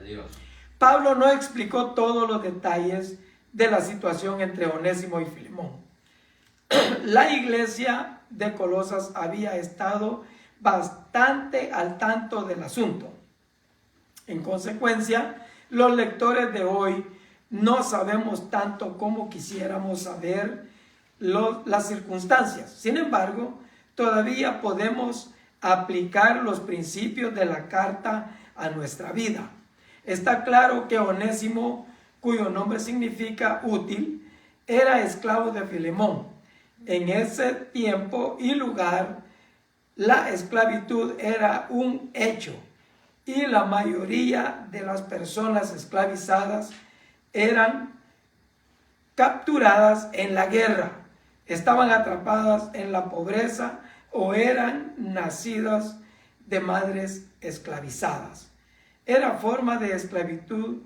Dios. Pablo no explicó todos los detalles de la situación entre Onésimo y Filemón. La iglesia de Colosas había estado bastante al tanto del asunto. En consecuencia, los lectores de hoy no sabemos tanto como quisiéramos saber las circunstancias. Sin embargo, todavía podemos aplicar los principios de la carta a nuestra vida. Está claro que Onésimo, cuyo nombre significa útil, era esclavo de Filemón. En ese tiempo y lugar, la esclavitud era un hecho y la mayoría de las personas esclavizadas eran capturadas en la guerra, estaban atrapadas en la pobreza o eran nacidas de madres esclavizadas. Esta forma de esclavitud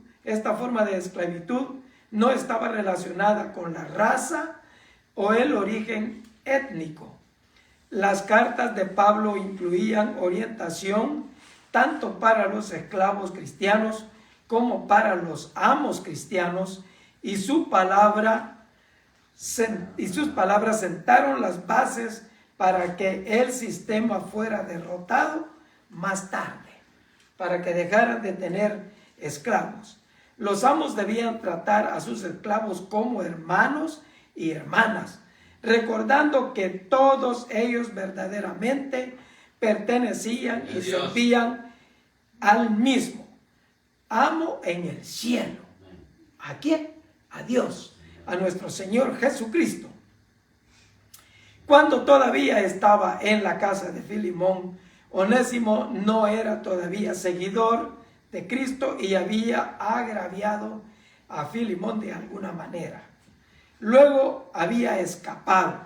no estaba relacionada con la raza o el origen étnico. Las cartas de Pablo incluían orientación tanto para los esclavos cristianos como para los amos cristianos, y sus palabras sentaron las bases para que el sistema fuera derrotado más tarde, para que dejaran de tener esclavos. Los amos debían tratar a sus esclavos como hermanos y hermanas, recordando que todos ellos verdaderamente pertenecían y servían al mismo amo en el cielo. ¿A quién? A Dios, a nuestro Señor Jesucristo. Cuando todavía estaba en la casa de Filemón, Onésimo no era todavía seguidor de Cristo y había agraviado a Filemón de alguna manera. Luego había escapado.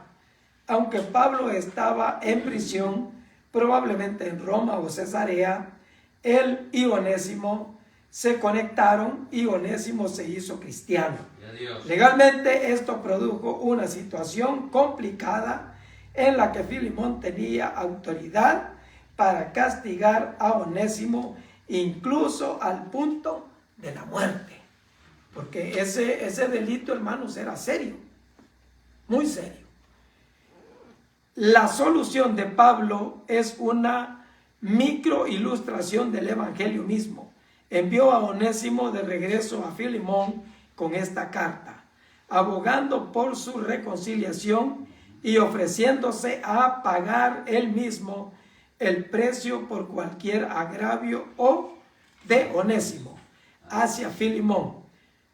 Aunque Pablo estaba en prisión, probablemente en Roma o Cesarea, él y Onésimo se conectaron y Onésimo se hizo cristiano. Legalmente esto produjo una situación complicada en la que Filemón tenía autoridad para castigar a Onésimo incluso al punto de la muerte. Porque ese delito, hermanos, era serio, muy serio. La solución de Pablo es una micro ilustración del evangelio mismo. Envió a Onésimo de regreso a Filemón con esta carta, abogando por su reconciliación y ofreciéndose a pagar él mismo el precio por cualquier agravio o de Onésimo hacia Filemón.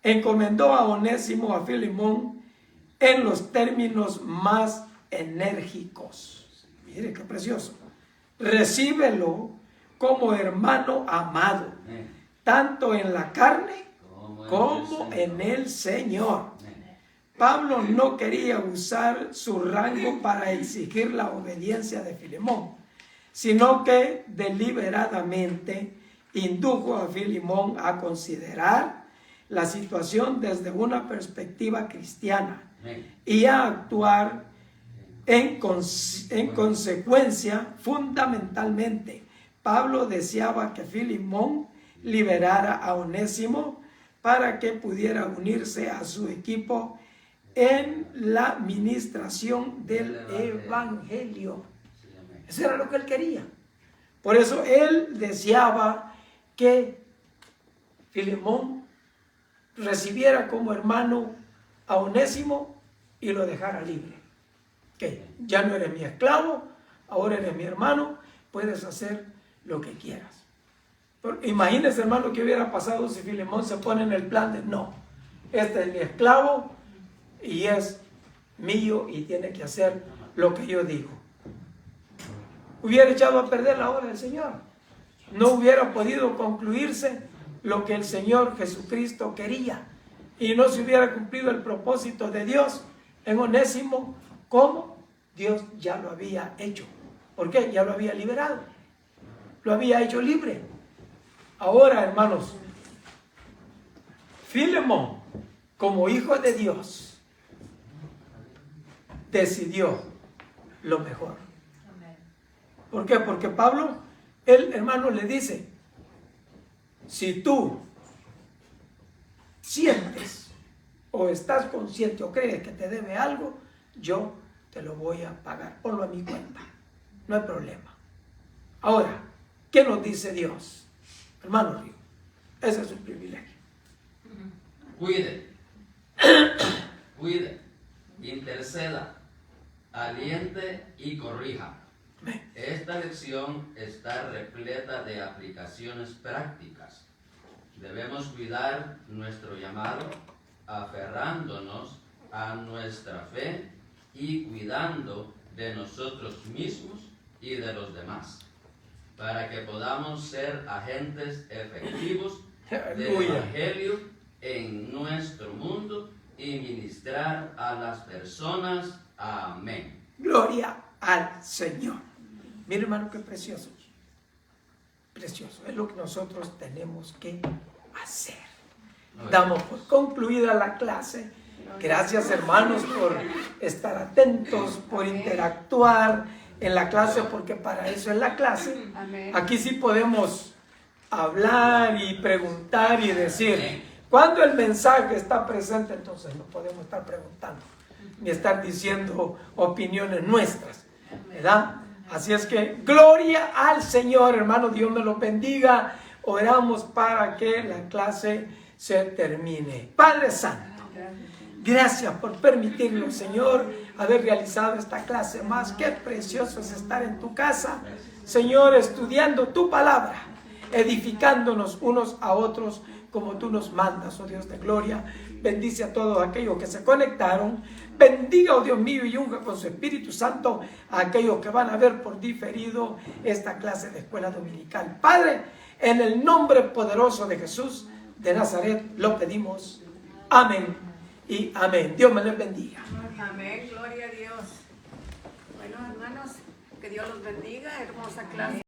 Encomendó a Onésimo a Filemón en los términos más enérgicos. Mire qué precioso. Recíbelo como hermano amado, tanto en la carne como en el Señor. Pablo no quería usar su rango para exigir la obediencia de Filemón, sino que deliberadamente indujo a Filemón a considerar la situación desde una perspectiva cristiana, y a actuar en consecuencia. Fundamentalmente, Pablo deseaba que Filemón liberara a Onésimo para que pudiera unirse a su equipo en la ministración del evangelio. Eso era lo que él quería. Por eso él deseaba que Filemón recibiera como hermano a Onésimo y lo dejara libre. Que ya no eres mi esclavo, ahora eres mi hermano, puedes hacer lo que quieras. Pero imagínese, hermano, qué hubiera pasado si Filemón se pone en el plan de no, este es mi esclavo y es mío y tiene que hacer lo que yo digo. Hubiera echado a perder la obra del Señor. No hubiera podido concluirse lo que el Señor Jesucristo quería. Y no se hubiera cumplido el propósito de Dios en Onésimo, como Dios ya lo había hecho. ¿Por qué? Ya lo había liberado. Lo había hecho libre. Ahora, hermanos, Filemón, como hijo de Dios, decidió lo mejor. ¿Por qué? Porque Pablo, el hermano, le dice, si tú sientes o estás consciente o crees que te debe algo, yo te lo voy a pagar, ponlo a mi cuenta, no hay problema. Ahora, ¿qué nos dice Dios? Hermano Río, ese es un privilegio. Cuide, interceda, aliente y corrija. Esta lección está repleta de aplicaciones prácticas. Debemos cuidar nuestro llamado, aferrándonos a nuestra fe y cuidando de nosotros mismos y de los demás, para que podamos ser agentes efectivos del Evangelio en nuestro mundo y ministrar a las personas. Amén. Gloria al Señor. Mira, hermano, qué precioso. Precioso. Es lo que nosotros tenemos que hacer. Damos por concluida la clase. Gracias, hermanos, por estar atentos, por interactuar en la clase, porque para eso es la clase. Aquí sí podemos hablar y preguntar y decir. Cuando el mensaje está presente, entonces no podemos estar preguntando ni estar diciendo opiniones nuestras, ¿verdad? Así es que gloria al Señor, hermano. Dios me lo bendiga. Oramos para que la clase se termine. Padre Santo, gracias por permitirnos, Señor, haber realizado esta clase más. Qué precioso es estar en tu casa, Señor, estudiando tu palabra, edificándonos unos a otros como tú nos mandas, oh Dios de gloria. Bendice a todos aquellos que se conectaron. Bendiga, oh Dios mío, y unja con su Espíritu Santo a aquellos que van a ver por diferido esta clase de escuela dominical. Padre, en el nombre poderoso de Jesús de Nazaret lo pedimos. Amén y amén. Dios me les bendiga. Amén, gloria a Dios. Bueno, hermanos, que Dios los bendiga. Hermosa clase.